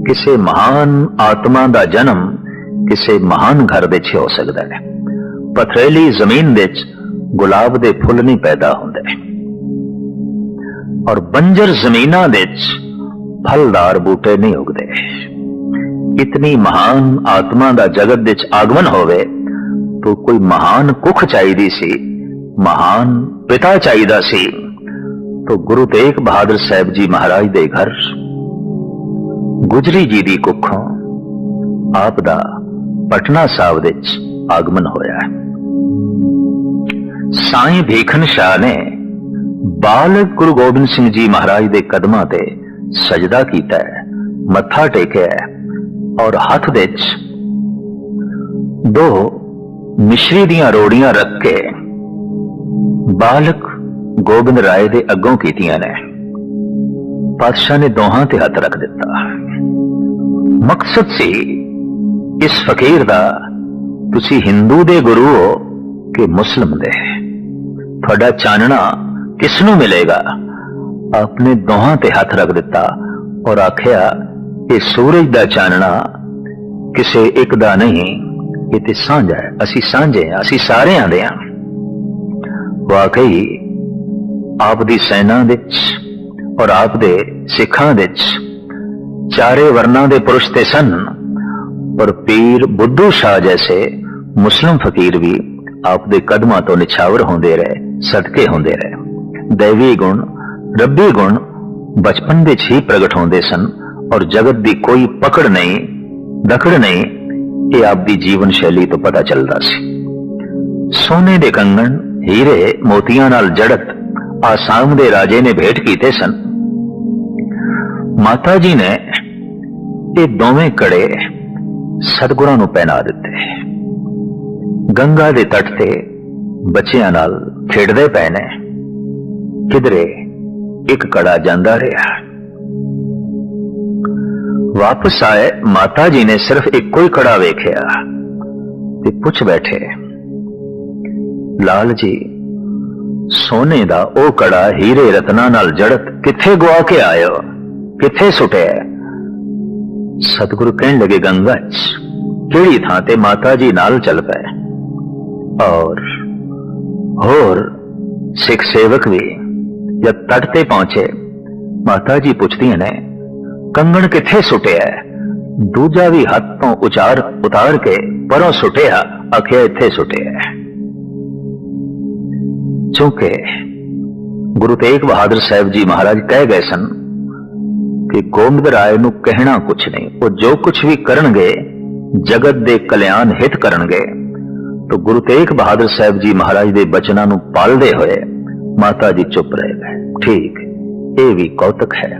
Speaker 2: किसे महान आत्मा दा जन्म किसे महान घर विच हो सकदा है। पथरेली जमीन विच गुलाब दे फुल नहीं पैदा हुंदे। और बंजर जमीना विच फलदार बूटे नहीं उगदे। इतनी महान आत्मा दा जगत विच आगमन होवे तो कोई महान कुख चाहिदी सी, महान पिता चाहिदा सी। तो गुरु तेग बहादुर साहब जी महाराज दे घर गुजरी जी दी कुखों आप दा पटना साहिब विच आगमन होया। साईं भीखन शाह ने बालक गुरु गोबिंद सिंह जी महाराज दे कदमां ते सजदा कीता है, मत्था टेकिया है और हाथ विच 2 मिश्री दियां रोड़ियां रख के बालक गोबिंद राय दे अगों कीतियां ने। पातशाह ने दोहां ते हथ रख दिता। मकसद सी इस फकीर दा, तुसी हिंदू दे गुरु हो कि मुस्लिम दे, थोड़ा चानना किसनू मिलेगा। आपने दोहां ते हथ रख दिता और आख्या कि सूरज दा चानना किसे एक दा नहीं, ये ते सांझा है, असी सांझे हैं, असी सारे आंदे हां। वाकई आप दी सेना विच और आप दे सिखां विच चारे वर्णा दे पुरुष ते सन, और पीर बुद्धू शाह जैसे मुस्लिम फकीर भी आप दे कदमां तो निछावर होंदे रहे, सदके होंदे रहे। दैवी गुण, रब्बी गुण बचपन विच ही प्रगट होंदे सन और जगत दी कोई पकड़ नहीं, दखड़ नहीं, ये आप दी जीवन शैली तो पता चलदा सी। सोने दे कंगन, हीरे मोतियां नाल जड़त आसाम दे राजे ने भेंट कीते सन। माता जी ने ये दोवें कड़े सतगुरां नूं पहना दिते। गंगा दे तट ते बच्चियां नाल खेडदे पए ने। किधरे एक कड़ा जांदा रहा। वापस आए माता जी ने सिर्फ इको ही कड़ा वेख्या ते पुछ बैठे, लाल जी सोने दा ओ कड़ा हीरे रत्ना नाल जड़त किथे गुआ के आयो, किथे सुटिया? सतगुरु कहन लगे गंगा च। केड़ी थां ते माता जी नाल चल पए और होर सिख सेवक भी जब तट ते पहुंचे माता जी पुछदियां ने कंगण किथे सुटिया? दूजा भी हाथ तो उतार के परों सुटिया, आखिया इथे सुटिया। चूंकि गुरु तेग बहादुर साहब जी महाराज कह गए सन कि गोबिंद राय नूं कहना कुछ नहीं, वो जो कुछ भी करनगे जगत दे कल्याण हित करनगे। तो गुरु तेग बहादुर साहब जी महाराज दे बचनां नूं पालदे होए माता जी चुप रह गए। ठीक, ये भी कौतक है,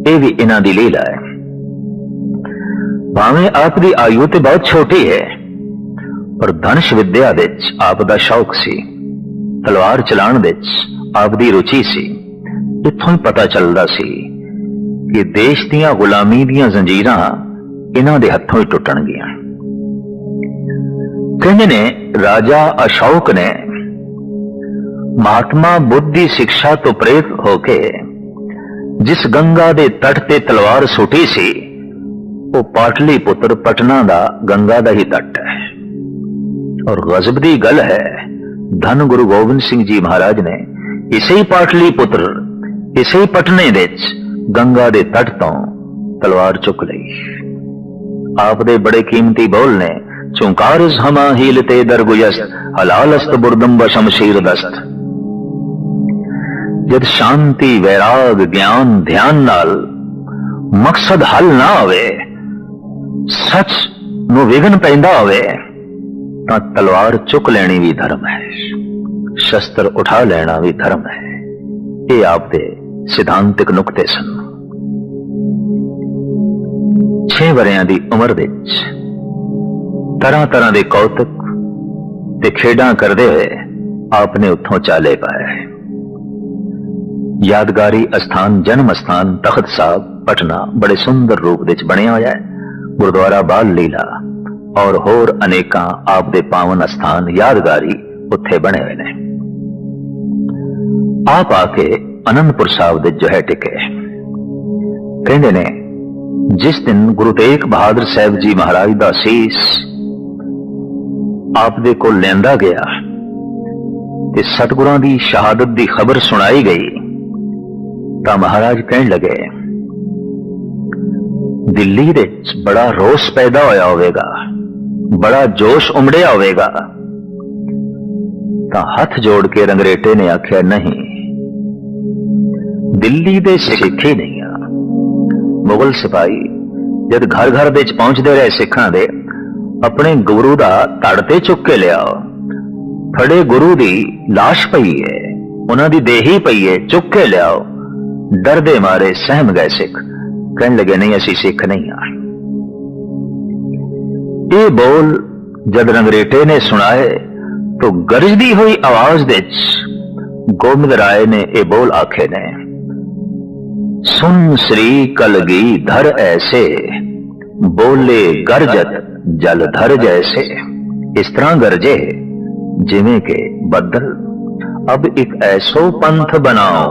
Speaker 2: ये भी इन्हां दी लीला है। भावें आप दी आयु ते बहुत छोटी है, पर धनुष विद्या विच आप दा शौक सी, तलवार चलाण विच आप दी रुचि सी। इत्थों ही पता चलदा सी कि देश दियां गुलामी दियां जंजीरां इन्हां दे हत्थों ही टुटणगियां। कहंदे ने राजा अशोक ने महात्मा बुद्ध दी शिक्षा तो प्रेरित होके जिस गंगा दे तट ते तलवार सुटी सी, वो पाटली पुत्र पटना दा गंगा दा ही तट है। और गजब दी गल है, धन गुरु गोबिंद सिंह जी महाराज ने इसे ही पाटली पुत्र, इसे ही पटने विच गंगा दे तट तो तलवार चुक लई। आप दे बड़े कीमती बोल ने, चुंकारस हमा हीलते दरगुयस्त हलालस्त बुर्दम व शमशीर दस्त। जद शांति वैराग ज्ञान ध्यान नाल मकसद हल ना होवे, सच नूं विघन पैंदा होवे, तां तलवार चुक लेनी भी धर्म है, शस्त्र उठा लेना भी धर्म है। ये आप दे सिद्धांतिक नुकते सन। 6 वरियां दी उम्र विच तरह तरह दे कौतक ते खेडां करदे होए आपने उत्थों चाले पाए। यादगारी अस्थान जन्म स्थान तख्त साहब पटना बड़े सुंदर रूप विच बनिया होया है। गुरुद्वारा बाल लीला और होर अनेकां आप दे पावन स्थान यादगारी उत्थे बने हुए ने। आप आके आनंदपुर साहब दे जो है टिके। कहंदे ने जिस दिन गुरु तेग बहादुर साहब जी महाराज दा सीस आप दे कोल लियांदा गया ते सतगुरां दी शहादत दी खबर सुनाई गई ਤਾਂ ਮਹਾਰਾਜ ਕਹਿਣ ਲੱਗੇ, ਦਿੱਲੀ ਦੇ ਵਿੱਚ ਬੜਾ ਰੋਸ ਪੈਦਾ ਹੋਇਆ ਹੋਵੇਗਾ, ਬੜਾ ਜੋਸ਼ ਉਮੜਿਆ ਹੋਵੇਗਾ। ਤਾਂ ਹੱਥ ਜੋੜ ਕੇ ਰੰਗਰੇਟੇ ਨੇ ਆਖਿਆ, ਨਹੀਂ, ਦਿੱਲੀ ਦੇ ਸਿੱਖ ਹੀ ਨਹੀਂ ਆ। ਮੁਗਲ ਸਿਪਾਹੀ ਜਦ ਘਰ ਘਰ ਦੇ ਵਿੱਚ ਪਹੁੰਚਦੇ ਰਹੇ ਸਿੱਖਾਂ ਦੇ, ਆਪਣੇ ਗੁਰੂ ਦਾ ਧੜ ਤੇ ਚੁੱਕ ਕੇ ਲਿਆਓ। ਫੜੇ ਗੁਰੂ ਦੀ ਲਾਸ਼ ਪਈ ਹੈ, ਉਹਨਾਂ ਦੀ ਦੇਹੀ ਪਈ ਹੈ, ਚੁੱਕ ਕੇ ਲਿਆਓ। ਡਰਦੇ ਮਾਰੇ ਸਹਿਮ ਗਏ ਸਿੱਖ, ਕਹਿਣ ਲੱਗੇ, ਨਹੀਂ, ਅਸੀਂ ਸਿੱਖ ਨਹੀਂ ਆ। ਇਹ ਬੋਲ ਜਦ ਰੰਗਰੇਟੇ ਨੇ ਸੁਣਾਏ ਤਾਂ ਗਰਜਦੀ ਹੋਈ ਆਵਾਜ਼ ਵਿੱਚ ਗੋਬਿੰਦ ਰਾਏ ਨੇ ਇਹ ਬੋਲ ਆਖੇ ਨੇ, ਸੁਨ ਸ੍ਰੀ ਕਲਗੀਧਰ ਐਸੇ, ਬੋਲੇ ਗਰਜਤ ਜਲਧਰ ਜੈਸੇ। ਇਸ ਤਰ੍ਹਾਂ ਗਰਜੇ ਜਿਵੇਂ ਕਿ ਬੱਦਲ। ਅਬ ਇੱਕ ਐਸੋ ਪੰਥ ਬਣਾਓ,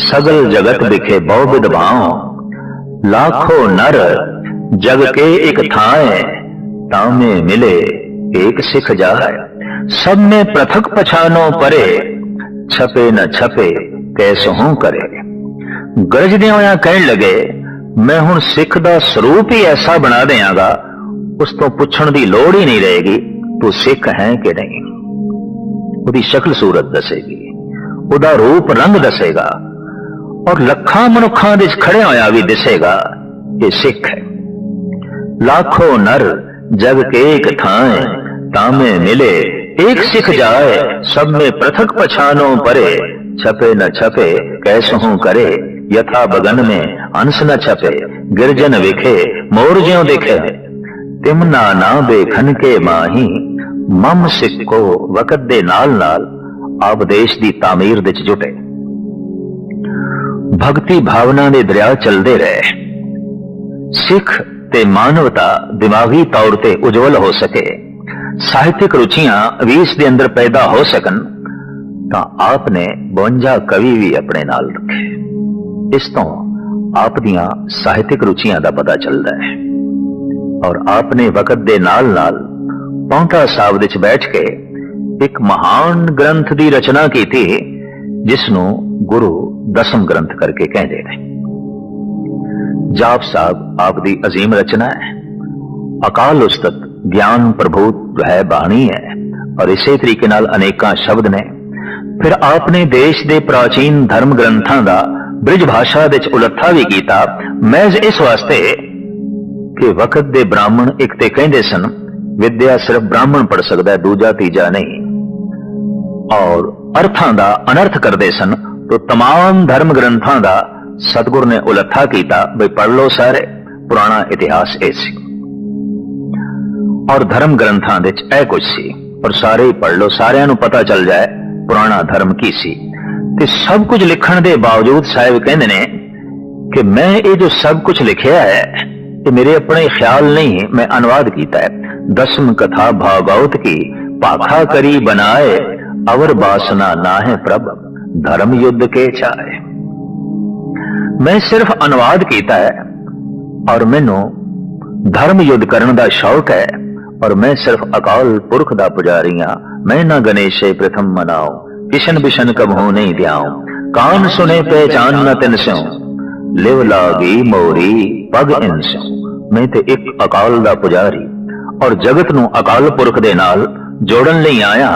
Speaker 2: ਸਗਲ ਜਗਤ ਵਿਖੇ ਬਹੁ ਵਿਦਵਾਓ। लाखों नर जग के एक थाए, तामे मिले एक सिख जाए। सब में पृथक पछानो परे, छपे न छपे कैसहू करे। गरजदे होया कहन लगे, मैं हुण सिख दा स्वरूप ही ऐसा बना देंगा, उस तो पुछण दी लोड़ ही नहीं रहेगी तू सिख है कि नहीं। उहदी शक्ल सूरत दसेगी, उहदा रूप रंग दसेगा, और लखां मनुखां दे खड़े होया भी दिसेगा ये सिख है। लाखों नर जग के एक थाए, तामे मिले एक सिख जाए। सब में पृथक पछानो परे, छपे न छपे कैसहू करे। यथा बगन में हंस न छपे, गिरजन विखे मोर ज्यों दिखे। तिमना ना बेखन के माही, मम सिक्को वकत दे नाल नाल आप देश दी तामीर दे जुटे। भक्ति भावना दे दरिया चलते रहे, सिख ते मानवता दिमागी तौर ते उज्जवल हो सके, साहित्यिक रुचियां भी इस दे अंदर पैदा हो सकन, तां आपने 52 कवि भी अपने नाल रखे। इस तो आप दियां साहित्यिक रुचियां दा पता चलता है। और आपने वकत दे नाल नाल पौंटा साहब विच बैठ के एक महान ग्रंथ दी रचना की थी, जिसनों गुरु दसम ग्रंथ करके कहते हैं। जाप साहब आप दी अजीम रचना है, अकाल उस्तत ज्ञान प्रभूत जो है बाणी है, और इसे तरीके नाल अनेकां शब्द ने। फिर आपने देश दे प्राचीन धर्म ग्रंथां दा ब्रिज भाषा विच उलत्था भी कीता, महज इस वास्ते कि वक्त दे ब्राह्मण एक ते कहंदे सन विद्या सिर्फ ब्राह्मण पढ़ सकदा है, दूजा तीजा नहीं, और अर्थां दा अनर्थ करदे सन। तो तमाम धर्म ग्रंथां दा सतगुर ने उलत्था कीता, भाई पढ़ लो सारे, पुराना इतिहास ए सी, और धर्म ग्रंथां दे च ए कुछ सी, और सारे ही पढ़ लो, सारियां नूं पता चल जाए पुराना धर्म की सी। ते सब कुछ लिखण दे बावजूद साहिब कहंदे ने कि मैं ये जो सब कुछ लिखिया है ये मेरे अपने ख्याल नहीं, मैं अनुवाद कीता है। दसम कथा भागवत की पाखा करी बनाए, अवर बासना ना है प्रभ धर्म युद्ध के चाहे। मैं सिर्फ अनुवाद कीता है, और मैनू धर्म युद्ध करने दा शौक है, और मैं सिर्फ अकाल पुरख दा पुजारी हां। मैं ना गणेशे प्रथम मनाओ, किशन बिशन कबहू नहीं ध्याओ। कान सुने पहचान न तिन स्यों, लिव लागी मोरी पग इन स्यों। मैं ते एक अकाल दा पुजारी और जगत नू अकाल पुरख दे नाल जोड़न लई आया।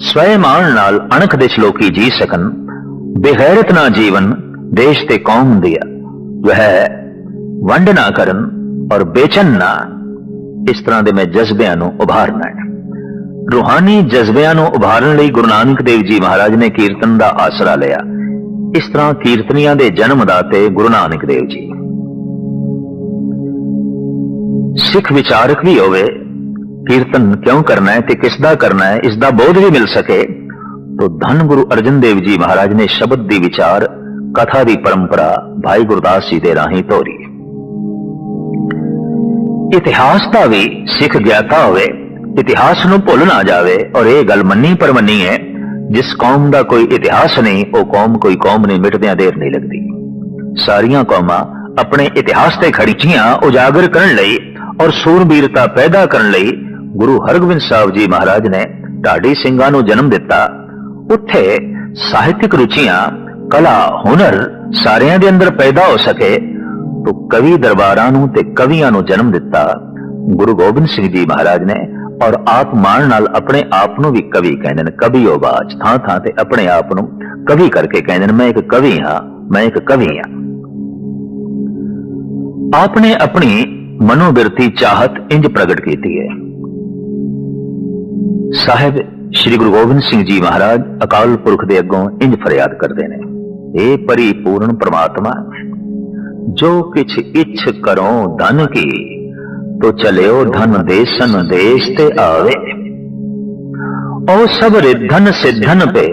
Speaker 2: स्वयमान नाल अणख दे श्लोकी जी सकन, बेगैरत ना जीवन देश ते कौम दिया। वह वंड ना करन और बेचन ना, इस तरह दे मैं जज्बियां नू उभारना है। रूहानी जज्बियां नू उभारन लई गुरु नानक देव जी महाराज ने कीर्तन दा आसरा लिया। इस तरह कीर्तनियां दे जन्मदाते गुरु नानक देव जी। सिख विचारक भी होवे, कीर्तन क्यों करना है ते किसदा करना है इसदा बोध भी मिल सके, तो धन गुरु अर्जन देव जी महाराज ने शब्द दी विचार कथा दी परंपरा भाई गुरदास जी दे राही तोरी। इतिहास का भी सिख ज्ञाता होवे, इतिहास नू भुल ना जावे, और यह गल मन्नी पर मन्नी है, जिस कौम का कोई इतिहास नहीं वो कौम कोई कौम नहीं, मिटदियां देर नहीं लगती। सारियां कौमां अपने इतिहास ते खड़ीचियां उजागर करन लई और सूरबीरता पैदा करन लई गुरु हरगोबिंद साहब जी महाराज ने ढाडी ਸਿੰਘਾਂ ਨੂੰ जन्म दिता। उत्थे साहित्यिक रुचियां, कला, हुनर ਸਾਰਿਆਂ ਦੇ ਅੰਦਰ ਪੈਦਾ ਹੋ ਸਕੇ तो कवि दरबारां नूं ते कवियां नूं जन्म दिता गुरु गोबिंद सिंह जी महाराज ने। और आप मान नाल अपने आप नूं भी कवि कहंदे ने, कवि आवाज थां थां ते अपने आप नूं कवि करके कहंदे ने, मैं एक कवि हां, मैं एक कवि हां। आपने अपनी मनोबिरती चाहत इंज प्रगट की है। साहिब श्री गुरु गोबिंद सिंह जी महाराज अकाल पुरख दे अगों इंज फरियाद करते हैं, हे परिपूर्ण परमात्मा, जो किछ इच्छ करो धन की, तो चलियो धन देसन देश ते आवे। ओ सब रिद्धन सिद्धन पे,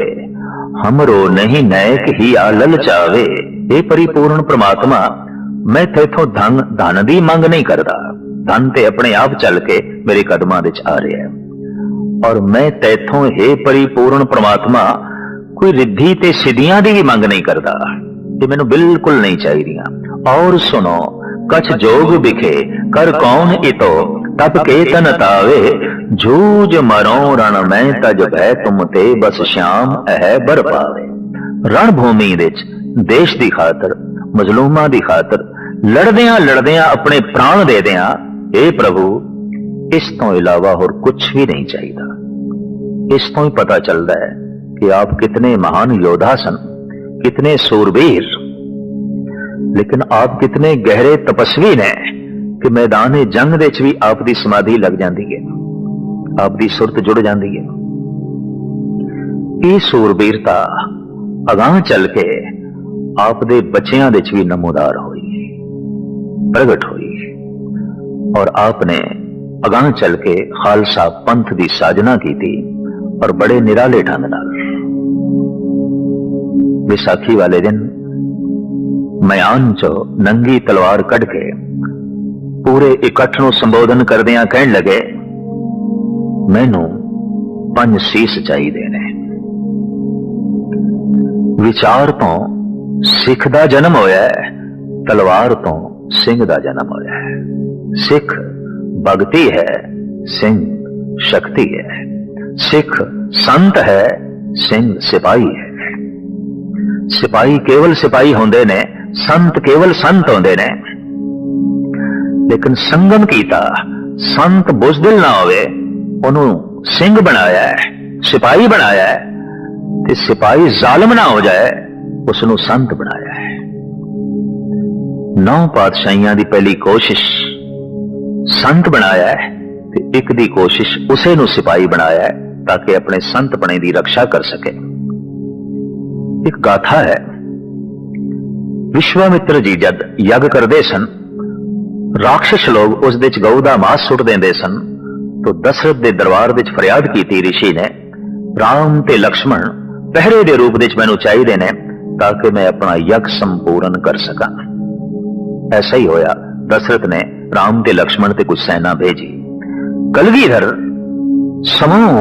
Speaker 2: हमरो नहीं नैक ही आ ललचावे। हे परिपूर्ण परमात्मा, मैं तेथों धन दी मंग नहीं करता, धन ते अपने आप चल के मेरे कदमां विच आ रहा है। और मैं तेथों हे परिपूर्ण परमात्मा कोई रिद्धि ते सिद्धियां दी भी मंग नहीं करता, ये मैनू बिल्कुल नहीं चाहिए। और सुनो, कछ जोग बिखे कर कौन इतो, तब के तन तावे, जूझ मरो रण मैं तज भय तुम ते, बस श्याम ऐ बर पावे। रणभूमि विच देश दी खातर, मजलूमां दी खातर लड़दियां लड़दियां अपने प्राण दे दियां, हे प्रभु इस तो इलावा होर कुछ भी नहीं चाहिए। इस तो ही पता चलता है कि आप कितने महान योद्धा सन, कितने सूरवीर, लेकिन आप कितने गहरे तपस्वी ने कि मैदान जंग दे भी आप दी समाधि लग जाती है, आप दी सुरत जुड़ जाती है। ये सूरबीरता अगां चल के आप दे बच्चियां दे भी नमूदार हुई, प्रगट हुई। और आपने अगां चल के खालसा पंथ दी साजना की थी, और बड़े निराले ढंग नाल। विसाखी वाले दिन मयान चो नंगी तलवार कढ़ के पूरे इकट्ठ नूं संबोधन करदियां कहण लगे, मैनू 5 सीस चाहिए ने। विचार तो सिख दा जन्म होया है, तलवार तो सिंह दा जन्म होया है। सिख भगती है, सिंह शक्ति है। सिख संत है, सिंह सिपाही है। सिपाही केवल सिपाही होंदे ने, संत केवल संत होंदे ने। लेकिन संगम कीता, संत बुजदिल ना होवे, ओनू सिंह बनाया है, सिपाही बनाया है, ते सिपाही जालिम ना हो जाए, उसनू संत बनाया है। 9 पातशाहियां दी पहली कोशिश संत बनाया है, ते एक दी कोशिश उसे नू सिपाही बनाया है, ताकि अपने संतपने दी रक्षा कर सके। एक गाथा है, विश्वामित्र जी जद यज्ञ करते सन, राक्षस लोग उस विच गऊ दा मांस सुट देंदे सन, तो दशरथ दे दरबार विच फरियाद की ऋषि ने, राम ते लक्ष्मण पहरे दे रूप विच मैनू चाहिए ने, ताकि मैं अपना यज्ञ संपूर्ण कर सका। ऐसा ही होया, दशरथ ने राम ते लक्ष्मण ते कुछ सेना भेजी। कलगीधर समूह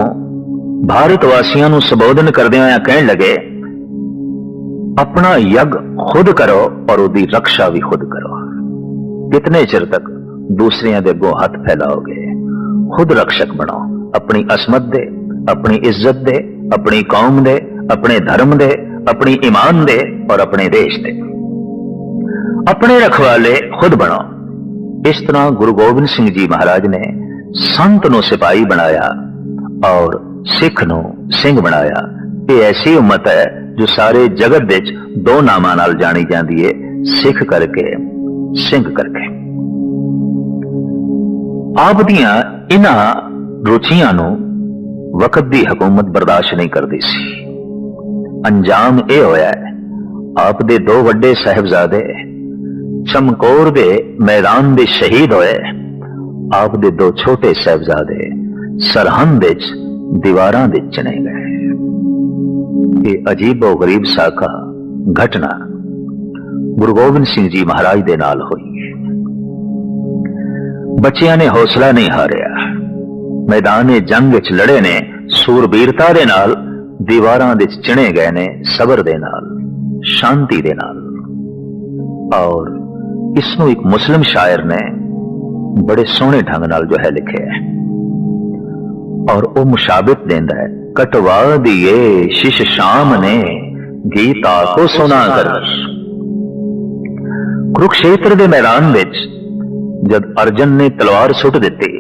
Speaker 2: भारतवासियों नू संबोधन करदे होया कहण लगे, अपना यज्ञ खुद करो और उसकी रक्षा भी खुद करो। कितने चिर तक दूसरियां दे अगों हाथ फैलाओगे? खुद रक्षक बनो, अपनी असमत दे, अपनी इज्जत दे, अपनी कौम दे, अपने धर्म दे, अपनी ईमान दे और अपने देश दे। अपने रखवाले खुद बनो। इस तरह गुरु गोबिंद सिंह जी महाराज ने संत नू सिपाही बनाया और सिख नू सिंह बनाया। ये ऐसी उम्मत है जो सारे जगत विच 2 नामां नाल जानी जाती है, सिख करके, सिंह करके। आप दियां इन्हां रुचियां नू वक्त दी हुकूमत बर्दाश्त नहीं करती सी। अंजाम यह होया है, आप दे 2 वड्डे साहिबजादे चमकौर दे मैदान दे शहीद होए, आप दे 2 छोटे साहिबजादे सरहंद विच दीवारां दे चने गए। ये अजीबो गरीब साका घटना गुरु गोबिंद सिंह जी महाराज दे नाल हुई। बच्चियां ने हौसला नहीं हारिया, मैदान जंग विच लड़े ने, सूरबीरता दे नाल दीवारां दे चिणे गए ने, सबर दे नाल, शांति दे नाल। और इसनू एक मुस्लिम शायर ने बड़े सोहने ढंग नाल जो है लिखे है, और वो मुशाबित देंदा है, कटवा दिए शिश शाम ने गीता को सुना कर, ਕੁਰੂਕਸ਼ੇਤਰ ਦੇ ਮੈਦਾਨ ਵਿੱਚ ਜਦ ਅਰਜਨ ਨੇ ਤਲਵਾਰ ਸੁੱਟ ਦਿੱਤੀ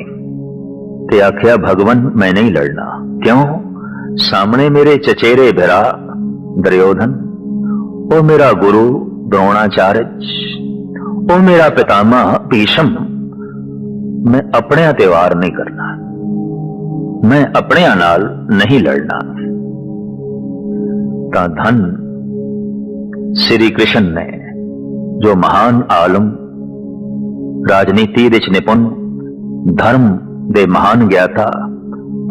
Speaker 2: ਤੇ ਆਖਿਆ ਭਗਵਨ ਮੈਂ ਨਹੀਂ ਲੜਨਾ। ਕਿਉਂ? ਸਾਹਮਣੇ ਮੇਰੇ ਚਚੇਰੇ ਭਰਾ ਦੁਰਯੋਧਨ, ਉਹ ਮੇਰਾ ਗੁਰੂ द्रोणाचार्य, ਉਹ ਮੇਰਾ ਪਿਤਾਮਾ ਭੀਸ਼ਮ, ਮੈਂ ਆਪਣਿਆਂ ਤੇ ਵਾਰ ਨਹੀਂ ਕਰਨਾ, ਮੈਂ ਆਪਣਿਆਂ ਨਾਲ ਨਹੀਂ ਲੜਨਾ। ਤਾਂ ਧਨ ਸ੍ਰੀ ਕ੍ਰਿਸ਼ਨ ਨੇ, ਜੋ ਮਹਾਨ ਆਲਮ, ਰਾਜਨੀਤੀ ਵਿੱਚ ਨਿਪੁੰਨ, ਧਰਮ ਦੇ ਮਹਾਨ ਗਿਆਤਾ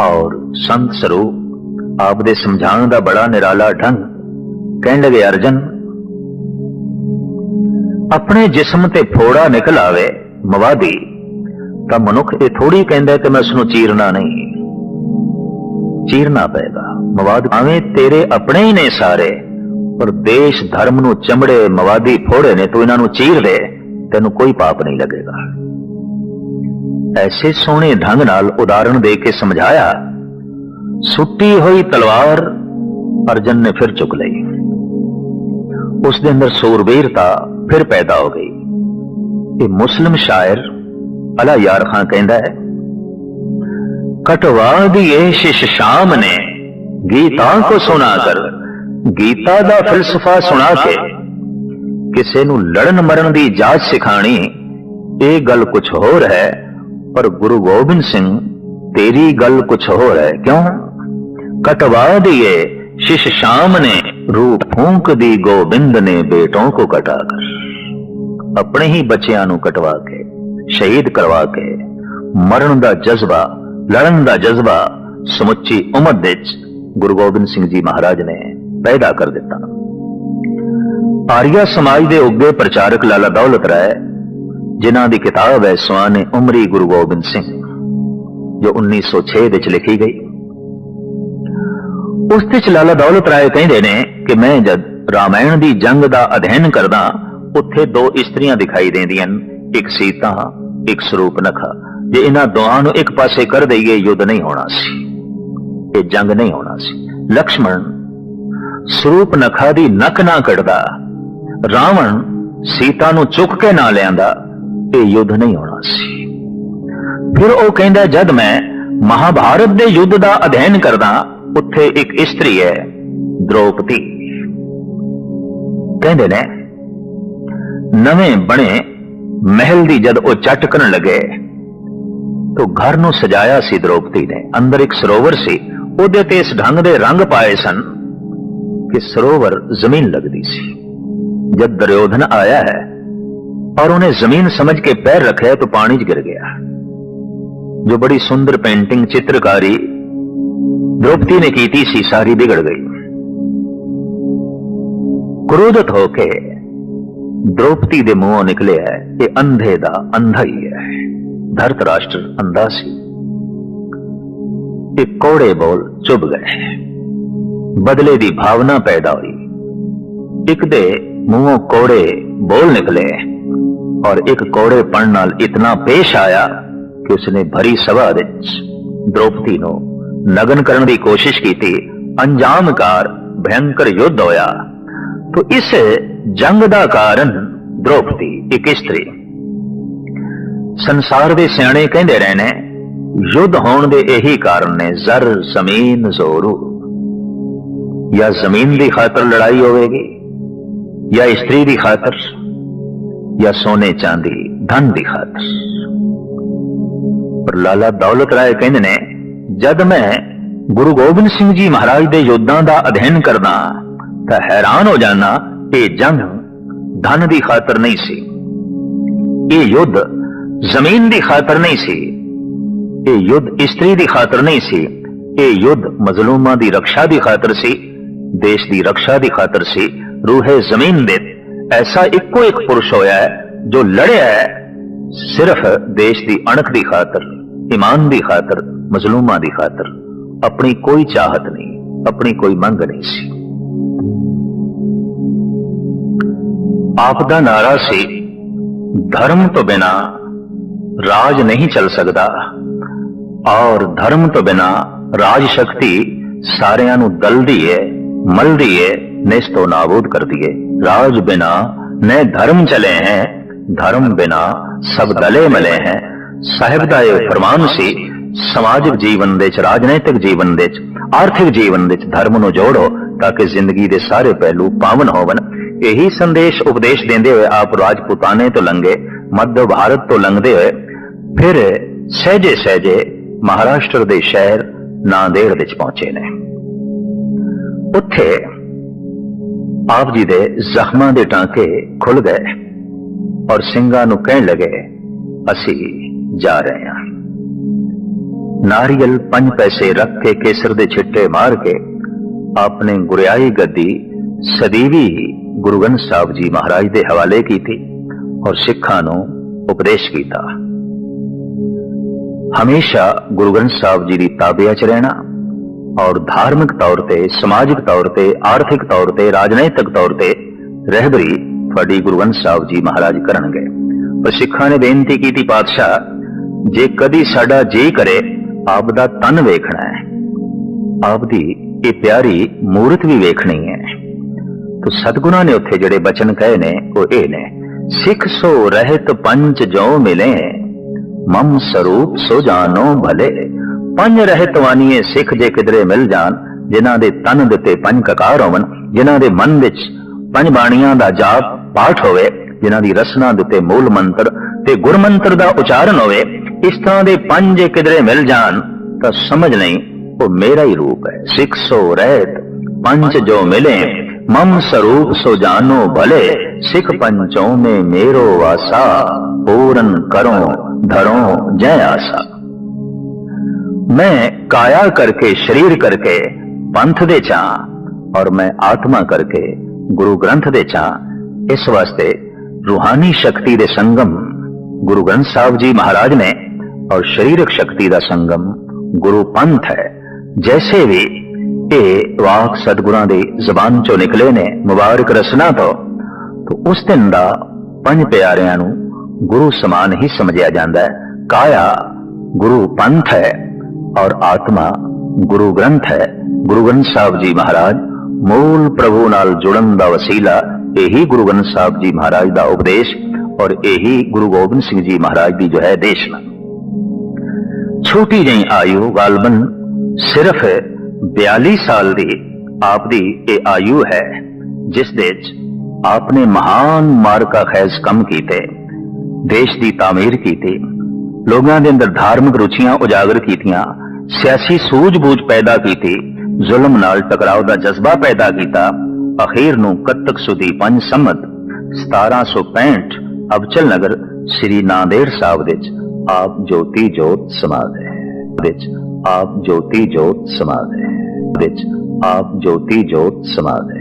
Speaker 2: ਔਰ ਸੰਤ ਸਰੂਪ, ਆਪ ਦੇ ਸਮਝਾਉਣ ਦਾ ਬੜਾ ਨਿਰਾਲਾ ਢੰਗ, ਕਹਿਣ ਲਗੇ ਅਰਜਨ ਆਪਣੇ ਜਿਸਮ ਤੇ ਫੋੜਾ ਨਿਕਲ ਆਵੇ ਮਵਾਦੀ ਤਾਂ ਮਨੁੱਖ ਇਹ ਥੋੜੀ ਕਹਿੰਦਾ ਕਿ ਮੈਂ ਉਸਨੂੰ ਚੀਰਨਾ ਨਹੀਂ, ਚੀਰਨਾ ਪਏਗਾ। ਮਵਾਦ ਭਾਵੇਂ ਤੇਰੇ ਆਪਣੇ ਹੀ ਨੇ ਸਾਰੇ, ਪਰ ਦੇਸ਼ ਧਰਮ ਨੂੰ ਚਮੜੇ ਮਵਾਦੀ ਫੋੜੇ ਨੇ, ਤੂੰ ਇਹਨਾਂ ਨੂੰ ਚੀਰ ਦੇ, ਤੈਨੂੰ ਕੋਈ ਪਾਪ ਨਹੀਂ ਲੱਗੇਗਾ। ਐਸੇ ਸੋਹਣੇ ਢੰਗ ਨਾਲ ਉਦਾਹਰਣ ਦੇ ਕੇ ਸਮਝਾਇਆ। ਸੁੱਟੀ ਹੋਈ ਤਲਵਾਰ ਅਰਜਨ ਨੇ ਫਿਰ ਚੁੱਕ ਲਈ। ਉਸ ਦੇ ਅੰਦਰ ਸੂਰਬੀਰਤਾ ਫਿਰ ਪੈਦਾ ਹੋ ਗਈ। ਇਹ ਮੁਸਲਿਮ ਸ਼ਾਇਰ ਅਲਾ ਯਾਰ ਖਾਂ ਕਹਿੰਦਾ ਹੈ, ਕਟਵਾ ਦੀਏ ਸ਼ਿਸ਼ ਸ਼ਾਮ ਨੇ ਗੀਤਾ ਕੋ ਸੁਣਾ ਕਰ। ਗੀਤਾ ਦਾ ਫਿਲਸਫਾ ਸੁਣਾ ਕੇ ਕਿਸੇ ਨੂੰ ਲੜਨ ਮਰਨ ਦੀ ਜਾਚ ਸਿਖਾਣੀ, ਇਹ ਗੱਲ ਕੁਛ ਹੋਰ ਹੈ, ਪਰ ਗੁਰੂ ਗੋਬਿੰਦ ਸਿੰਘ ਤੇਰੀ ਗੱਲ ਕੁਛ ਹੋਰ ਹੈ। ਕਿਉਂ? कटवा दिए शिश शाम ने, रूप फूंक दी गोबिंद ने बेटों को कटाकर। अपने ही बच्चियां नूं कटवा के, शहीद करवा के, मरण दा जज्बा, लड़न दा जज्बा समुची उम्मत विच गुरु गोबिंद सिंह जी महाराज ने पैदा कर दिता। आर्या समाज के उगे प्रचारक लाला दौलत राय, जिन्हां दी किताब है सुआने उमरी गुरु गोबिंद सिंह, जो 1906 विच लिखी गई। उस विच लाला दौलत राय कहंदे ने कि मैं जद रामायण दी जंग दा अध्ययन करदा, उत्थे दो इस्त्रियां दिखाई देंदियां, एक सीता एक सुरूपनखा। जे इन्हां दोहां नूं एक पासे कर दईए, युद्ध नहीं होना सी, ये जंग नहीं होना सी। लक्ष्मण सुरूपनखा दी नक ना कटदा, रावण सीता नूं चुक के ना लियांदा, ये युद्ध नहीं होना सी। फिर वो कहंदा जद मैं महाभारत दे युद्ध दा अध्ययन करदा, उत्थे एक इस्त्री है द्रौपदी। कहंदे ने नवें बने महल दी जद वो चट करन लगे तो घर नूं सजाया सी द्रौपदी ने। अंदर एक सरोवर सी, ओदे ते इस ढंग दे रंग पाए सन कि सरोवर जमीन लगदी सी। जब दुर्योधन आया है और उन्हें जमीन समझ के पैर रखे तो पानी च गिर गया। जो बड़ी सुंदर पेंटिंग चित्रकारी द्रौपदी ने की सी, सारी बिगड़ गई। क्रोधित होके द्रौपदी दे मुंहों निकले है कि अंधे दा अंधा ही है। धरतराष्ट्र अंधा सी। एक कोड़े बोल चुभ गए, बदले दी भावना पैदा हुई। एक दे मुंहों कोड़े बोल निकले और एक कोड़ेपन नाल इतना पेश आया कि उसने भरी सभा विच द्रौपदी नूं नगन करने की कोशिश की थी। अंजामकार भयंकर युद्ध होया। तो इस जंग का कारण द्रौपदी एक स्त्री। संसार के सियाणे कहते रहने युद्ध होने दे यही कारण ने, जर जमीन जोरू। या जमीन की खातर लड़ाई होगी, या स्त्री की खातर, या सोने चांदी धन की खातर। पर लाला दौलत राय कहते ने जद मैं गुरु गोबिंद सिंह जी महाराज दे युद्धां दा अध्ययन करदा तां हैरान हो जाना, ये जंग धन दी खातर नहीं सी, ये युद्ध जमीन दी खातर नहीं सी, ये युद्ध स्त्री दी खातर नहीं सी, ये युद्ध मजलूमां दी रक्षा दी खातर सी, देश दी रक्षा दी खातर सी। रूहे जमीन दे ऐसा इको एक पुरुष होया है जो लड़िया है सिर्फ देश दी अणख दी खातर, ईमान दी खातर, मजलूमा दी खातर। अपनी कोई चाहत नहीं, अपनी कोई मंग नहीं सी। आपदा नारा सी, धर्म तो बिना राज नहीं चल सकता और धर्म तो बिना राज शक्ति सारियां नूं दल दी है, मल दी है, निस्तो नाबूद कर दिए। राज बिना न धर्म चले हैं, धर्म बिना सब दले मले हैं। ਸਾਹਿਬ ਦਾ ਇਹ ਫਰਮਾਨ ਸੀ, ਸਮਾਜਿਕ ਜੀਵਨ ਦੇ ਚ, ਰਾਜਨੀਤਿਕ ਜੀਵਨ ਦੇ ਚ, ਆਰਥਿਕ ਜੀਵਨ ਦੇ ਚ ਧਰਮ ਨੂੰ ਜੋੜੋ ਤਾਂ ਕਿ ਜ਼ਿੰਦਗੀ ਦੇ ਸਾਰੇ ਪਹਿਲੂ ਪਾਵਨ ਹੋਵਨ। ਇਹੀ ਸੰਦੇਸ਼ ਉਪਦੇਸ਼ ਦਿੰਦੇ ਹੋਏ ਆਪ ਰਾਜਪੂਤਾਨੇ ਤੋਂ ਲੰਘੇ, ਮੱਧ ਭਾਰਤ ਤੋਂ ਲੰਘਦੇ ਹੋਏ ਫਿਰ ਸਹਿਜੇ ਸਹਿਜੇ ਮਹਾਰਾਸ਼ਟਰ ਦੇ ਸ਼ਹਿਰ ਨਾਂਦੇੜ ਵਿੱਚ ਪਹੁੰਚੇ ਨੇ। ਉੱਥੇ ਆਪ ਜੀ ਦੇ ਜ਼ਖਮਾਂ ਦੇ ਟਾਂਕੇ ਖੁੱਲ ਗਏ ਔਰ ਸਿੰਘਾਂ ਨੂੰ ਕਹਿਣ ਲੱਗੇ, ਅਸੀਂ ਜਾ ਰਹੇ ਹਾਂ। ਨਾਰੀਅਲ 5 ਪੈਸੇ ਰੱਖ ਕੇ, ਕੇਸਰ ਦੇ ਛਿੱਟੇ ਮਾਰ ਕੇ ਆਪਨੇ ਗੁਰਿਆਈ ਗੱਦੀ ਸਦੀਵੀ ਗੁਰੂ ਗ੍ਰੰਥ ਸਾਹਿਬ ਜੀ ਮਹਾਰਾਜ ਦੇ ਹਵਾਲੇ ਕੀਤੀ ਔਰ ਸਿੱਖਾਂ ਨੂੰ ਉਪਦੇਸ਼ ਕੀਤਾ, ਹਮੇਸ਼ਾ ਗੁਰੂ ਗ੍ਰੰਥ ਸਾਹਿਬ ਜੀ ਦੀ ਤਾਬਿਆ ਚ ਰਹਿਣਾ ਔਰ ਧਾਰਮਿਕ ਤੌਰ ਤੇ, ਸਮਾਜਿਕ ਤੌਰ ਤੇ, ਆਰਥਿਕ ਤੌਰ ਤੇ, ਰਾਜਨੀਤਿਕ ਤੌਰ ਤੇ ਰਹਿਬਰੀ ਤੁਹਾਡੀ ਗੁਰੂ ਗ੍ਰੰਥ ਸਾਹਿਬ ਜੀ ਮਹਾਰਾਜ ਕਰਨਗੇ। ਪਰ ਸਿੱਖਾਂ ਨੇ ਬੇਨਤੀ ਕੀਤੀ, ਪਾਤਸ਼ਾਹ ਜੇ ਕਦੀ ਸਾਡਾ ਜੀ ਕਰੇ ਆਪ ਦਾ ਤਨ ਵੇਖਣਾ ਹੈ, ਆਪ ਦੀ ਇਹ ਪਿਆਰੀ ਮੂਰਤ ਵੀ ਵੇਖਣੀ ਹੈ। तो सतगुणा ने उत्थे जड़े बचन कहे ने वो ये ने, सिख सो रहत पंच जो मिले मम स्वरूप सो जानो भले। पंज रहत वानिए सिख जे किधरे मिल जान, जिन्हां दे तन दिते पंज ककार होवन, जिन्हां दे मन विच पंज बाणियां दा जाप पाठ होवे, जिन्हां दी रसना दिते मूल मंत्र ते गुरमंत्र दा उचारण होवे, इस तरह दे पंज जे किधरे मिल जान तां समझ नहीं वो मेरा ही रूप है। सिख सो रहत पंच जो मिले मम स्वरूप सो जानो भले। सिख पंचों में मेरो वासा, पूरन करो धरो जय आसा। मैं काया करके शरीर करके पंथ दे चा और मैं आत्मा करके गुरु ग्रंथ दे चा। इस वास्ते रूहानी शक्ति दे संगम गुरु ग्रंथ साहब जी महाराज ने और शरीरक शक्ति दा संगम गुरु पंथ है। जैसे भी ये वाक सतगुरां दी जबान चो निकले ने मुबारक रसना तो उस दिन दा पंज प्यारियां नू गुरु समान ही समझिया जांदा है। काया गुरु पंथ है और आत्मा गुरु ग्रंथ है। गुरु ग्रंथ साहब जी महाराज मूल प्रभु नाल जुड़न दा वसीला यही गुरु ग्रंथ साहब जी महाराज दा उपदेश और यही गुरु गोबिंद सिंह जी महाराज दी जो है देशना। छोटी जी आयु गालबन सिर्फ 42 साल दी आप दी ये आयु है, जिस दे आपने महान मार्का खैज कम कीते, देश दी तामीर कीती, लोगों के अंदर धार्मिक रुचियां उजागर कीतियां, सियासी सूझबूझ पैदा कीती, जुल्म नाल टकराव दा जज्बा पैदा कीता। अखीर नूं कत्तक सुदी 5 संमत 1765 अबचल नगर श्री नांदेड़ साहब विच आप ज्योति जोत समा गए। आप ज्योति जोत समा गए। आप ज्योति जोत समा गए।